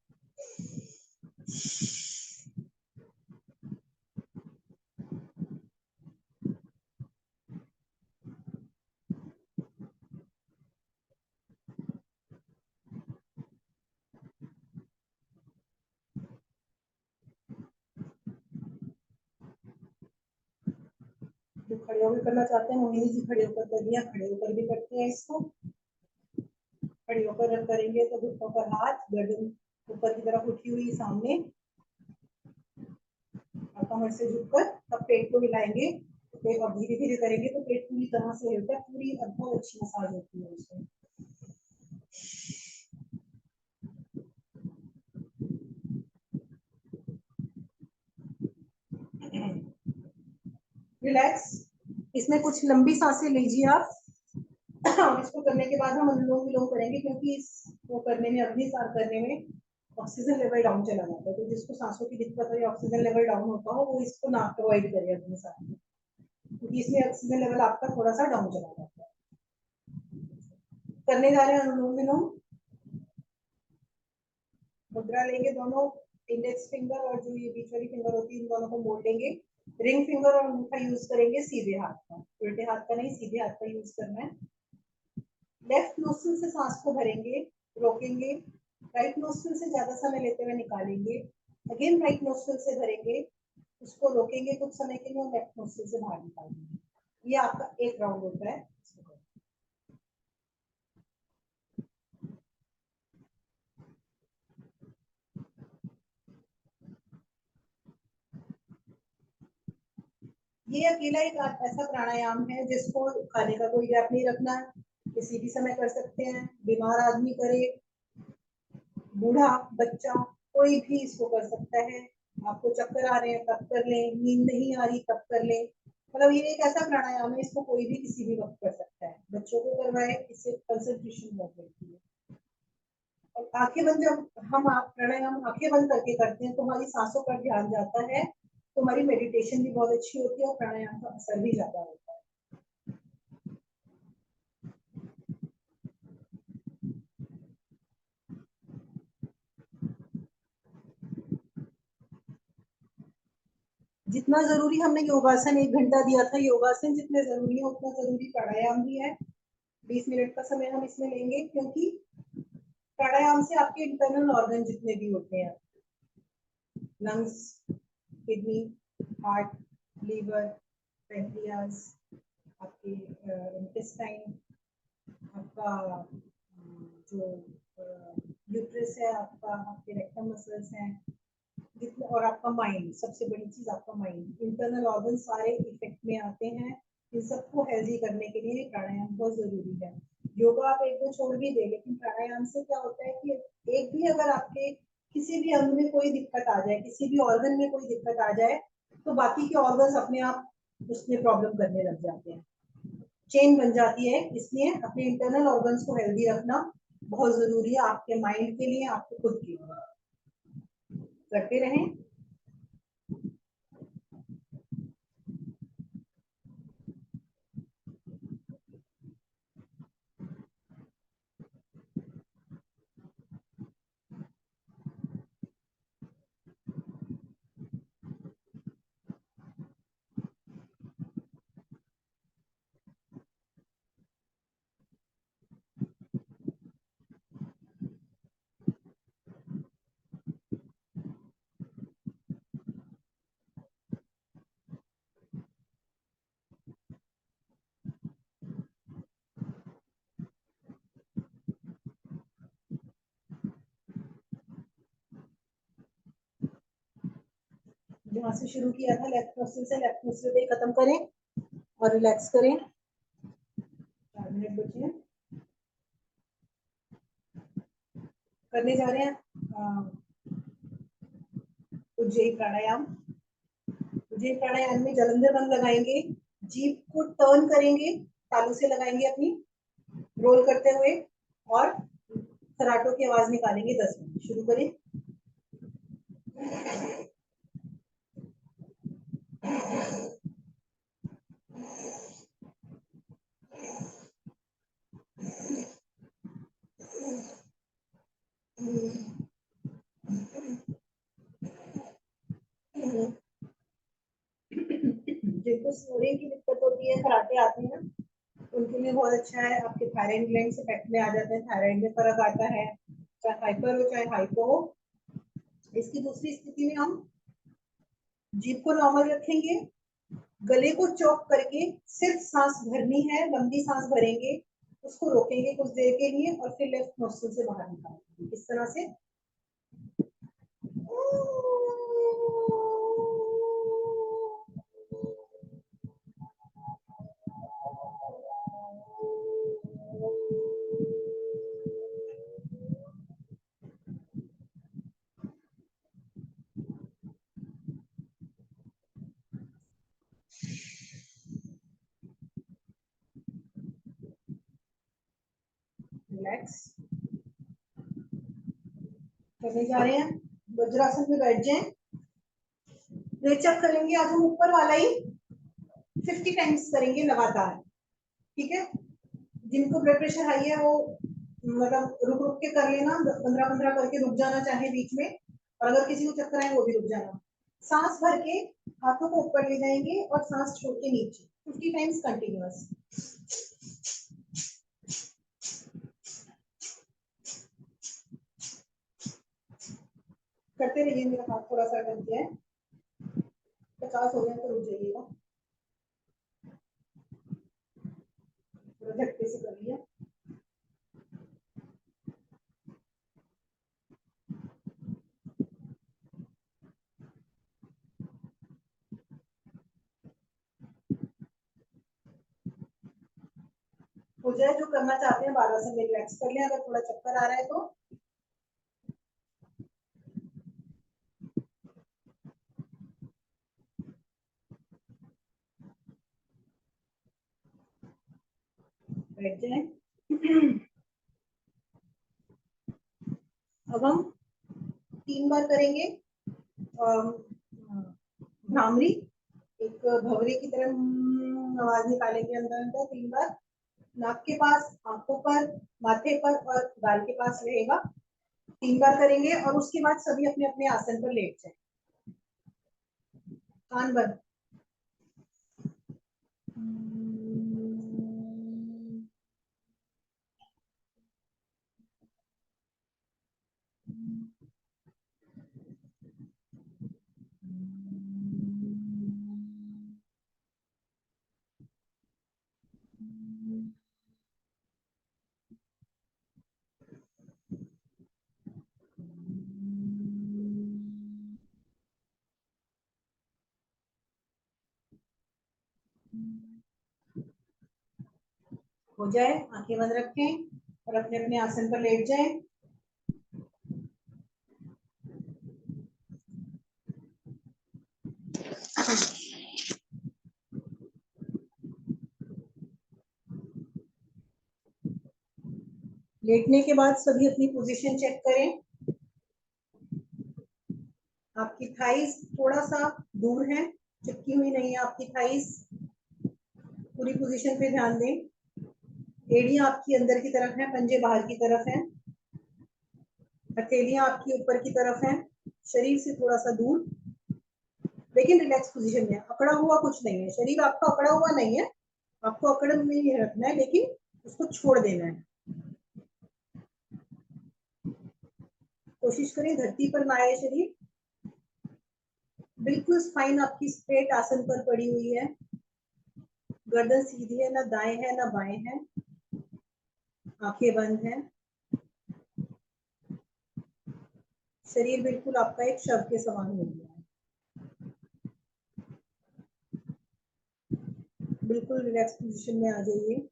जो खड़े होकर करना चाहते हैं, मोहिनी जी खड़े होकर कर दिया, खड़े होकर भी करते हैं इसको। खड़े होकर करेंगे तो घुटनों पर हाथ, गर्दन ऊपर की तरफ उठी हुई सामने, और कमर से झुककर तब पेट को हिलाएंगे। पेट और धीरे धीरे करेंगे तो पेट पूरी तरह से हिलता है, पूरी बहुत अच्छी मसाज होती है उसमें। रिलैक्स। इसमें कुछ लंबी सांसें लीजिए आप। और इसको करने के बाद हम अनुलोम विलोम करेंगे, क्योंकि इसको करने में, अग्निसार करने में ऑक्सीजन लेवल डाउन चला जाता है। तो जिसको सांसों की दिक्कत हो या ऑक्सीजन लेवल डाउन होता हो, वो इसको ना अवॉइड करे अग्निसार में, क्योंकि इसमें ऑक्सीजन लेवल आपका थोड़ा सा डाउन चला जाता है। करने जा रहे हैं अनुलोम विलोम। मुद्रा लेंगे, दोनों इंडेक्स फिंगर और जो ये बीच वाली फिंगर होती है, इन दोनों को मोड़ लेंगे। रिंग फिंगर और अंगूठा यूज करेंगे सीधे हाथ का, उल्टे हाथ का नहीं, सीधे हाथ का यूज करना है। लेफ्ट नोस्ट्रिल से सांस को भरेंगे, रोकेंगे, राइट नोस्ट्रिल से ज्यादा समय लेते हुए निकालेंगे, अगेन राइट नोस्ट्रिल से भरेंगे, उसको रोकेंगे कुछ समय के लिए और लेफ्ट नोस्ट्रिल से बाहर निकालेंगे। ये आपका एक राउंड होता है। ये अकेला एक ऐसा प्राणायाम है जिसको खाने का कोई गैप नहीं रखना है, किसी भी समय कर सकते हैं। बीमार आदमी करे, बूढ़ा, बच्चा, कोई भी इसको कर सकता है। आपको चक्कर आ रहे हैं तब कर लें, नींद नहीं आ रही तब कर लें। मतलब ये एक ऐसा प्राणायाम है, इसको कोई भी किसी भी वक्त कर सकता है। बच्चों को करवाए, इससे कंसंट्रेशन बहुत बढ़ती है। और आंखें बंद, जब हम प्राणायाम आंखें बंद करके करते हैं तो हमारी सांसों पर ध्यान जाता है, तो हमारी मेडिटेशन भी बहुत अच्छी होती है और प्राणायाम का असर भी ज्यादा होता है। जितना जरूरी हमने योगासन 1 घंटा दिया था, योगासन जितने जरूरी है उतना जरूरी प्राणायाम भी है। 20 मिनट का समय हम इसमें लेंगे, क्योंकि प्राणायाम से आपके इंटरनल ऑर्गन जितने भी होते हैं, lungs, kidney, heart, liver, pancreas, आपके इंटेस्टाइन, आपका जो यूट्रस है, आपका आपके रेक्टम मसल्स हैं जितने, और आपका माइंड, सबसे बड़ी चीज आपका माइंड, इंटरनल ऑर्गन सारे इफेक्ट में आते हैं। इन सबको हेल्दी करने के लिए प्राणायाम बहुत जरूरी है। योगा आप एक दो छोड़ भी दे, लेकिन प्राणायाम से क्या होता है कि एक भी अगर आपके किसी भी अंग में कोई दिक्कत आ जाए, किसी भी ऑर्गन में कोई दिक्कत आ जाए, तो बाकी के ऑर्गन्स अपने आप उसमें प्रॉब्लम करने लग जाते हैं, चेन बन जाती है। इसलिए अपने इंटरनल ऑर्गन्स को हेल्दी रखना बहुत जरूरी है, आपके माइंड के लिए, आपके खुद के लिए। करते रहें। जहां से शुरू किया था लेफ्ट नोस्ट्रल से, लेफ्ट नोस्ट्रल पे खत्म करें और रिलैक्स करें। 4 मिनट बचे हैं। करने जा रहे हैं उज्जयी प्राणायाम। उज्जयी प्राणायाम में जालंधर बंद लगाएंगे, जीभ को टर्न करेंगे, तालू से लगाएंगे अपनी, रोल करते हुए, और खराटों की आवाज निकालेंगे 10 मिनट। शुरू करें। जिनको स्नोरिंग की दिक्कत होती है, खराटे आते हैं ना, उनके लिए बहुत अच्छा है। आपके थायराइड ग्लैंड से इफेक्ट में आ जाते हैं, थायराइड में फर्क आता है, चाहे हाइपर हो चाहे हाइपो हो। इसकी दूसरी स्थिति में हम जीभ को नॉर्मल रखेंगे, गले को चौक करके सिर्फ सांस भरनी है, लंबी सांस भरेंगे, उसको रोकेंगे कुछ देर के लिए और फिर लेफ्ट नोस्ट्रल से बाहर निकालेंगे इस तरह से। रिलैक्स करने जा रहे हैं। वज्रासन में बैठ जाएं, रेचक करेंगे। आज हम ऊपर वाला ही 50 टाइम्स करेंगे लगातार, ठीक है। जिनको ब्लड प्रेशर हाई है वो मतलब रुक रुक के कर लेना, 15-15 करके रुक जाना चाहे बीच में, और अगर किसी को चक्कर आए वो भी रुक जाना। सांस भर के हाथों को ऊपर ले जाएंगे और सांस छोड़ के नीचे 50 टाइम्स कंटिन्यूअस। करते रहिए। मेरा हाथ थोड़ा सा अटक गया है, 50 हो जाए तो रुक जाइएगा, थोड़ा झटके से कर लिया। हो जाए जो करना चाहते हैं 12 से रिलैक्स कर लें। अगर थोड़ा चक्कर आ रहा है तो बैठ जाए। अब हम 3 बार करेंगे भ्रामरी, एक भवरे की तरह आवाज निकालेंगे अंदर अंदर 3 बार। नाक के पास, आंखों पर, माथे पर और गाल के पास रहेगा। 3 बार करेंगे और उसके बाद सभी अपने अपने आसन पर लेट जाए, कान बंद। हो जाए आंखें बंद रखें और अपने अपने आसन पर लेट जाएं। लेटने के बाद सभी अपनी पोजीशन चेक करें। आपकी थाइस थोड़ा सा दूर है, चिपकी हुई नहीं है आपकी थाइस। पूरी पोजीशन पे ध्यान दें। एड़ियां आपकी अंदर की तरफ है, पंजे बाहर की तरफ है, हथेलियां आपकी ऊपर की तरफ है, शरीर से थोड़ा सा दूर, लेकिन रिलैक्स पोजीशन में। अकड़ा हुआ कुछ नहीं है, शरीर आपका अकड़ा हुआ नहीं है, आपको अकड़ में नहीं रखना है, लेकिन उसको छोड़ देना है। कोशिश करें धरती पर ना आए शरीर, बिल्कुल स्पाइन आपकी स्ट्रेट आसन पर पड़ी हुई है, गर्दन सीधी है, ना दाएं है ना बाएं है, आंखें बंद हैं, शरीर बिल्कुल आपका एक शव के समान हो गया है। बिल्कुल रिलैक्स पोजीशन में आ जाइए।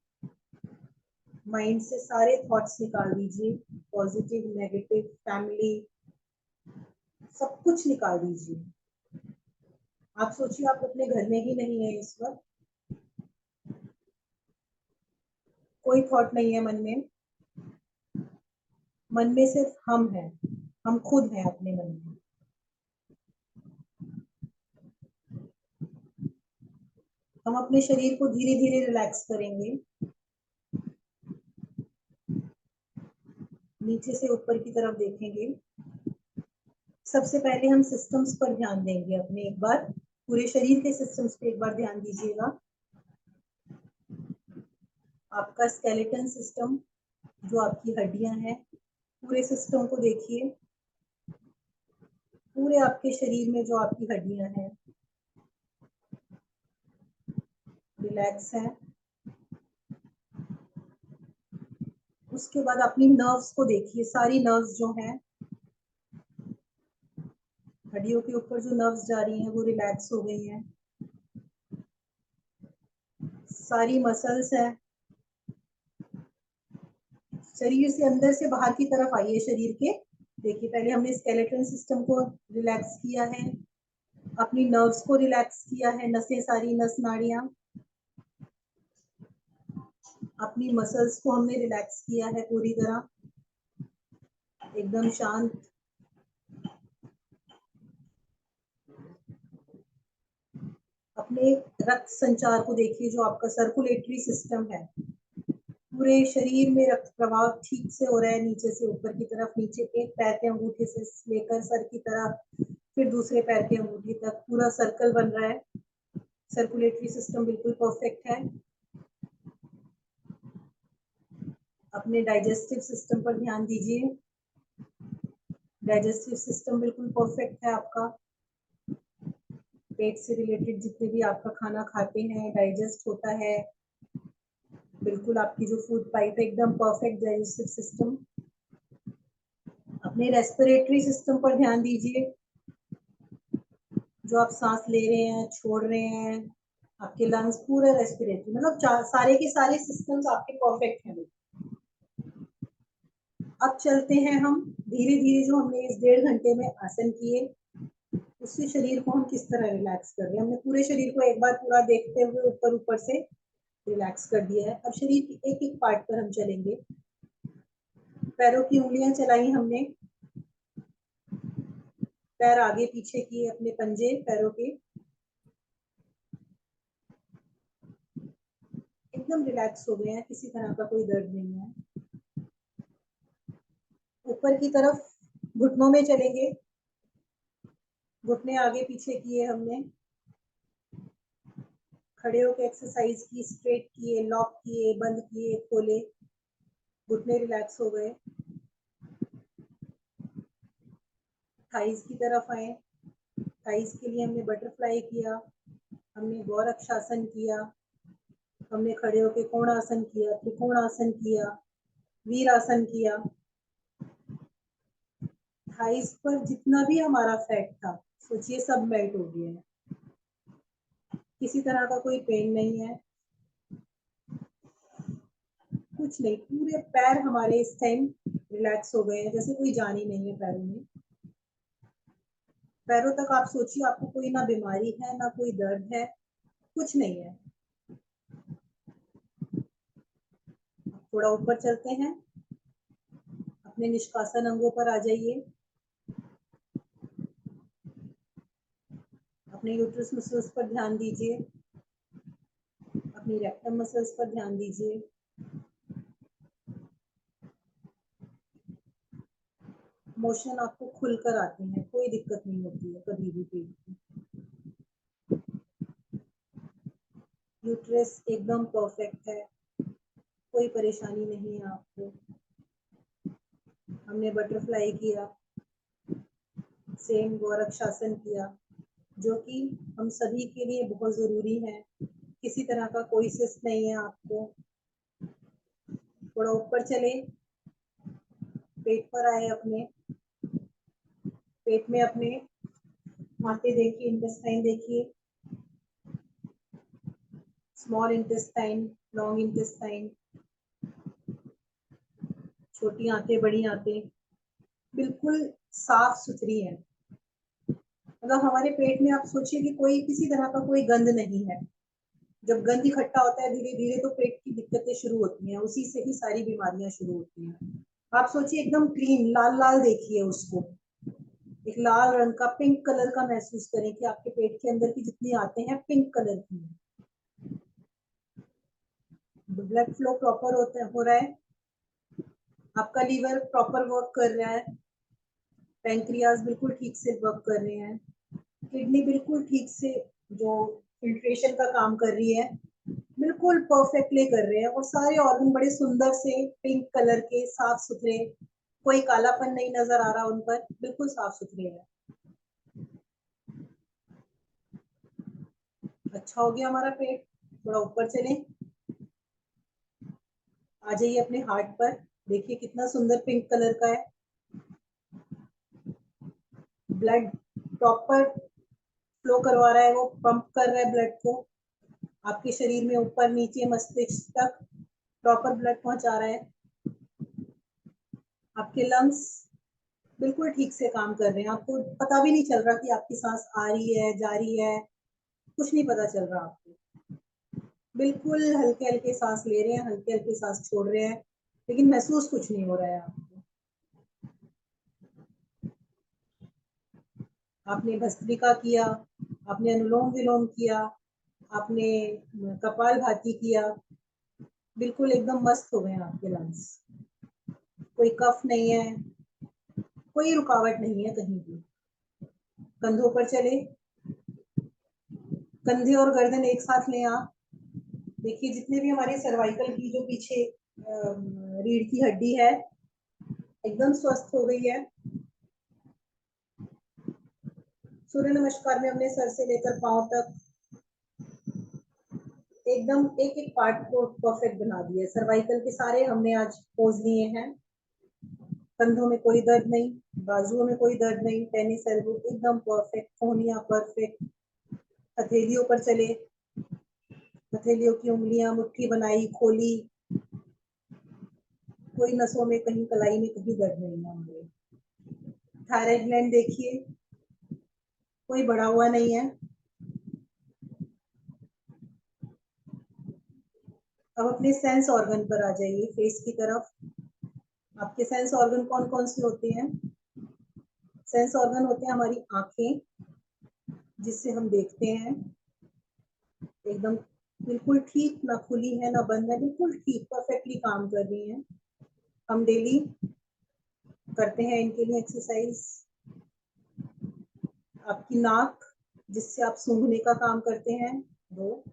माइंड से सारे थॉट्स निकाल दीजिए, पॉजिटिव, नेगेटिव, फैमिली, सब कुछ निकाल दीजिए। आप सोचिए आप अपने घर में ही नहीं है इस वक्त, कोई थॉट नहीं है मन में। मन में सिर्फ हम हैं, हम खुद हैं अपने मन में। हम अपने शरीर को धीरे धीरे रिलैक्स करेंगे, नीचे से ऊपर की तरफ देखेंगे। सबसे पहले हम सिस्टम्स पर ध्यान देंगे अपने, एक बार पूरे शरीर के सिस्टम्स पे एक बार ध्यान दीजिएगा। आपका स्केलेटन सिस्टम, जो आपकी हड्डियां हैं, पूरे सिस्टम को देखिए। पूरे आपके शरीर में जो आपकी हड्डियां हैं रिलैक्स है। उसके बाद अपनी नर्व्स को देखिए, सारी नर्व्स जो हैं, हड्डियों के ऊपर जो नर्व्स जा रही हैं वो रिलैक्स हो गई हैं। सारी मसल्स है, शरीर से अंदर से बाहर की तरफ आइए शरीर के। देखिए पहले हमने स्केलेटन सिस्टम को रिलैक्स किया है, अपनी नर्व्स को रिलैक्स किया है, नसें सारी, नस नाड़ियां, अपनी मसल्स को हमने रिलैक्स किया है पूरी तरह, एकदम शांत। अपने रक्त संचार को देखिए, जो आपका सर्कुलेटरी सिस्टम है, पूरे शरीर में रक्त प्रवाह ठीक से हो रहा है, नीचे से ऊपर की तरफ, नीचे एक पैर के अंगूठे से लेकर सर की तरफ, फिर दूसरे पैर के अंगूठे तक पूरा सर्कल बन रहा है। सर्कुलेटरी सिस्टम बिल्कुल परफेक्ट है। अपने डाइजेस्टिव सिस्टम पर ध्यान दीजिए। डाइजेस्टिव सिस्टम बिल्कुल परफेक्ट है आपका। पेट से रिलेटेड जितने भी आपका खाना खाते हैं डाइजेस्ट होता है, बिल्कुल आपकी जो फूड पाइप है एकदम परफेक्ट डाइजेस्टिव सिस्टम। अपने रेस्पिरेटरी सिस्टम पर ध्यान दीजिए, जो आप सांस ले रहे हैं, छोड़ रहे हैं, आपके लंग्स, पूरा रेस्पिरेटरी, मतलब सारे के सारे सिस्टम्स आपके परफेक्ट हैं। अब चलते हैं हम धीरे धीरे, जो हमने इस 1.5 घंटे में आसन किए, उससे शरीर को हम किस तरह रिलैक्स कर रहे हैं। हमने पूरे शरीर को एक बार पूरा देखते हुए ऊपर ऊपर से रिलैक्स कर दिया है। अब शरीर के एक एक पार्ट पर हम चलेंगे। पैरों की उंगलियां चलाई हमने, पैर आगे पीछे किए, अपने पंजे पैरों के एकदम रिलैक्स हो गए हैं, किसी तरह का कोई दर्द नहीं है। ऊपर की तरफ घुटनों में चलेंगे, घुटने आगे पीछे किए हमने, खड़े होकर एक्सरसाइज की, स्ट्रेट किए, लॉक किए, बंद किए, खोले, घुटने रिलैक्स हो गए। थाइज की तरफ आए, थाइज के लिए हमने बटरफ्लाई किया, हमने गौरक्षासन किया, हमने खड़े होकर कोणासन किया, त्रिकोणासन किया, वीरासन किया। थाइज पर जितना भी हमारा फैट था, सोचिए सब मेल्ट हो गया है, किसी तरह का कोई पेन नहीं है, कुछ नहीं। पूरे पैर हमारे इस टाइम रिलैक्स हो गए हैं, जैसे कोई जान ही नहीं है पैरों में। पैरों तक आप सोचिए, आपको कोई ना बीमारी है ना कोई दर्द है, कुछ नहीं है। थोड़ा ऊपर चलते हैं, अपने निष्कासन अंगों पर आ जाइए। अपने यूट्रस मसल्स पर ध्यान दीजिए, अपनी रेक्टम मसल्स पर ध्यान दीजिए। मोशन आपको खुलकर आते हैं, कोई दिक्कत नहीं होती है कभी भी पेट की। यूट्रस एकदम परफेक्ट है, कोई परेशानी नहीं है आपको। हमने बटरफ्लाई किया, सेम गोरक्षासन किया, जो कि हम सभी के लिए बहुत जरूरी है। किसी तरह का कोई सिस्ट नहीं है आपको। थोड़ा ऊपर चले, पेट पर आए, अपने पेट में अपने माथे देखिए, इंटेस्टाइन देखिए, स्मॉल इंटेस्टाइन, लॉन्ग इंटेस्टाइन, छोटी आंतें, बड़ी आंतें बिल्कुल साफ सुथरी है। मतलब हमारे पेट में आप सोचिए कि कोई किसी तरह का कोई गंद नहीं है। जब गंद इकट्ठा होता है धीरे धीरे तो पेट की दिक्कतें शुरू होती हैं, उसी से ही सारी बीमारियां शुरू होती हैं। आप सोचिए एकदम क्लीन, लाल लाल देखिए उसको, एक लाल रंग का पिंक कलर का महसूस करें कि आपके पेट के अंदर की जितनी आते हैं पिंक कलर की है। ब्लड फ्लो प्रॉपर हो रहा है, आपका लीवर प्रॉपर वर्क कर रहा है, पैंक्रियाज बिल्कुल ठीक से वर्क कर रहे हैं, किडनी बिल्कुल ठीक से जो फिल्ट्रेशन का काम कर रही है बिल्कुल परफेक्टली कर रहे हैं, और सारे ऑर्गन बड़े सुंदर से पिंक कलर के साफ सुथरे, कोई कालापन नहीं नजर आ रहा उन पर, बिल्कुल साफ सुथरे है। अच्छा हो गया हमारा पेट। थोड़ा ऊपर चलें, आ जाइए अपने हार्ट पर, देखिए कितना सुंदर पिंक कलर का है। ब्लड प्रॉपर फ्लो करवा रहा है, वो पंप कर रहा है ब्लड को आपके शरीर में ऊपर नीचे मस्तिष्क तक प्रॉपर ब्लड पहुंचा रहा है। आपके लंग्स बिल्कुल ठीक से काम कर रहे हैं, आपको पता भी नहीं चल रहा कि आपकी सांस आ रही है जा रही है, कुछ नहीं पता चल रहा आपको। बिल्कुल हल्के हल्के सांस ले रहे हैं, हल्के हल्के सांस छोड़ रहे हैं, लेकिन महसूस कुछ नहीं हो रहा है आपको। आपने भस्त्रिका किया, आपने अनुलोम विलोम किया, आपने कपाल भाती किया, बिल्कुल एकदम मस्त हो गए आपके लंग्स। कोई कफ नहीं है, कोई रुकावट नहीं है कहीं भी। कंधों पर चले, कंधे और गर्दन एक साथ लें आप। देखिए जितने भी हमारे सर्वाइकल की जो पीछे रीढ़ की हड्डी है एकदम स्वस्थ हो गई है। सूर्य नमस्कार में हमने सर से लेकर पांव तक एकदम एक एक पार्ट को परफेक्ट बना दिया। सर्वाइकल के सारे हमने आज पोज लिए हैं। कंधों में कोई दर्द नहीं, बाजुओं में कोई दर्द नहीं, टेनिस एल्बो एकदम परफेक्ट, कोहनियां परफेक्ट। हथेलियों पर चले, हथेलियों की उंगलियां मुट्ठी बनाई, खोली, कोई नसों में कहीं कलाई में कहीं दर्द नहीं है हमारे। थायराइड ग्लैंड देखिए, कोई बढ़ा हुआ नहीं है। अब अपने सेंस ऑर्गन पर आ जाइए, फेस की तरफ। आपके सेंस ऑर्गन कौन कौन से होते हैं? सेंस ऑर्गन होते हैं हमारी आंखें, जिससे हम देखते हैं, एकदम बिल्कुल ठीक, ना खुली है ना बंद है, बिल्कुल ठीक परफेक्टली काम कर रही हैं। हम डेली करते हैं इनके लिए एक्सरसाइज। आपकी नाक, जिससे आप सूंघने का काम करते हैं, 2।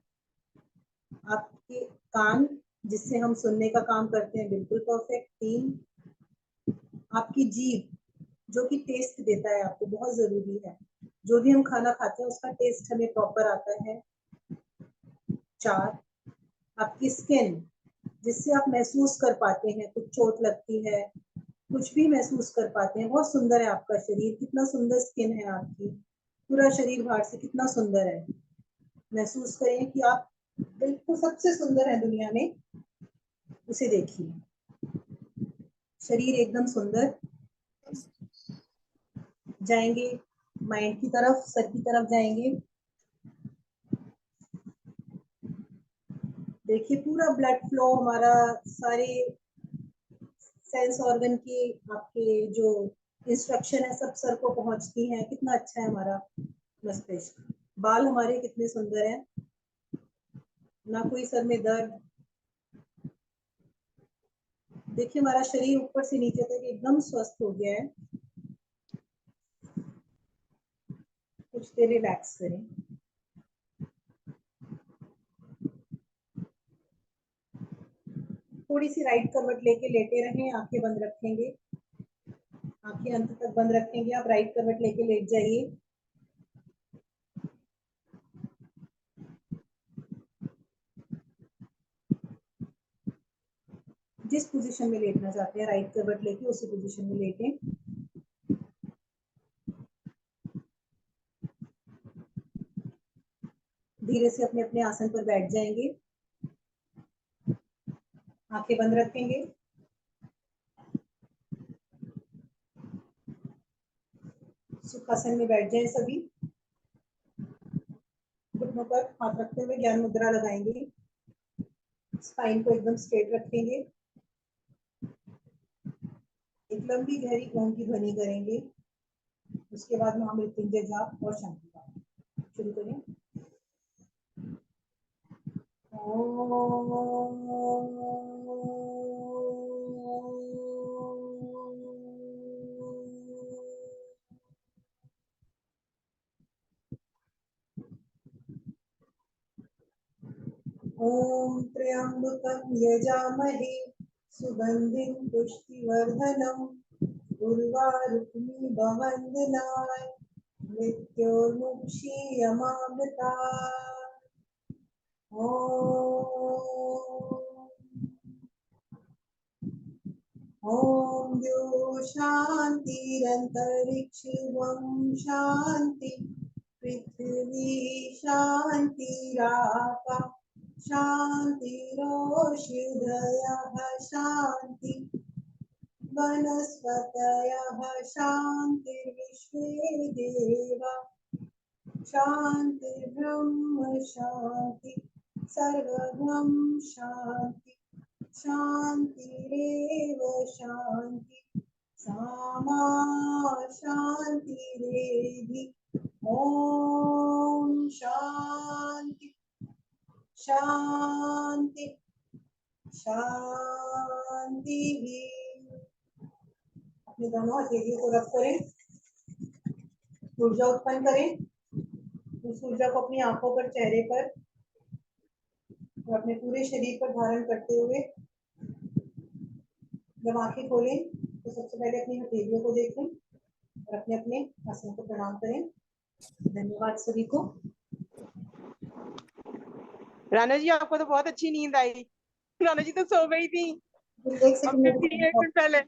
आपके कान, जिससे हम सुनने का काम करते हैं, बिल्कुल परफेक्ट, 3। आपकी जीभ, जो कि टेस्ट देता है आपको, बहुत जरूरी है, जो भी हम खाना खाते हैं उसका टेस्ट हमें प्रॉपर आता है, 4। आपकी स्किन, जिससे आप महसूस कर पाते हैं कुछ चोट लगती है, कुछ भी महसूस कर पाते हैं। बहुत सुंदर है आपका शरीर, कितना सुंदर स्किन है आपकी, पूरा शरीर बाहर से कितना सुंदर है। महसूस करें कि आप बिल्कुल सबसे सुंदर है दुनिया में, उसे देखिए। शरीर एकदम सुंदर। जाएंगे माइंड की तरफ, सर की तरफ जाएंगे। देखिए पूरा ब्लड फ्लो हमारा सारे सेंस ऑर्गन की, आपके जो इंस्ट्रक्शन है सब सर को पहुंचती हैं। कितना अच्छा है हमारा मस्तिष्क। बाल हमारे कितने सुंदर हैं, ना कोई सर में दर्द। देखिए हमारा शरीर ऊपर से नीचे तक एकदम स्वस्थ हो गया है। कुछ देर रिलैक्स करें। थोड़ी सी राइट करवट लेके लेटे रहें, आंखें बंद रखेंगे। आंखें अंत तक बंद रखेंगे। आप राइट करवट लेके लेट जाइए। जिस पोजीशन में लेटना चाहते हैं राइट करवट लेके उसी पोजीशन में लेटें। धीरे से अपने अपने आसन पर बैठ जाएंगे। आंखें बंद रखेंगे। सुखासन में बैठ जाएं सभी। घुटनों पर हाथ रखते हुए ज्ञान मुद्रा लगाएंगे। स्पाइन को एकदम स्ट्रेट रखेंगे। एक लंबी गहरी ओम की ध्वनि करेंगे। उसके बाद महामृत्युंजय जाप और शांति पाठ शुरू करें। ओम त्र्यंबकं यजामहे सुगंधिं पुष्टिवर्धनम् उर्वारुक्मिव वन्दनाय मृत्योर्मुक्षीयमामृतात्। ॐ द्यो शान्तिरन्तरिक्षं शान्ति पृथिवी शान्तिरापः शान्तिरोषधयः शान्ति वनस्पतयः शान्तिर्विश्वे देवा शान्तिर्ब्रह्म शान्ति सर्वं शान्ति शान्तिरेव शान्ति सामा शान्तिरेधि। ॐ शान्ति शान्ति शांति। अपने दोनों हथेलियों को रख करें, ऊर्जा उत्पन्न करें। उस ऊर्जा को अपनी आंखों पर, चेहरे पर और अपने पूरे शरीर पर धारण करते हुए जब आंखें खोलें तो सबसे पहले अपनी हथेलियों को देखें और अपने अपने आसन को प्रणाम करें। धन्यवाद सभी को। राना जी आपको तो बहुत अच्छी नींद आई। राना जी तो सो गई थी एक अब सेकंड फिर 1 मिनट पहले।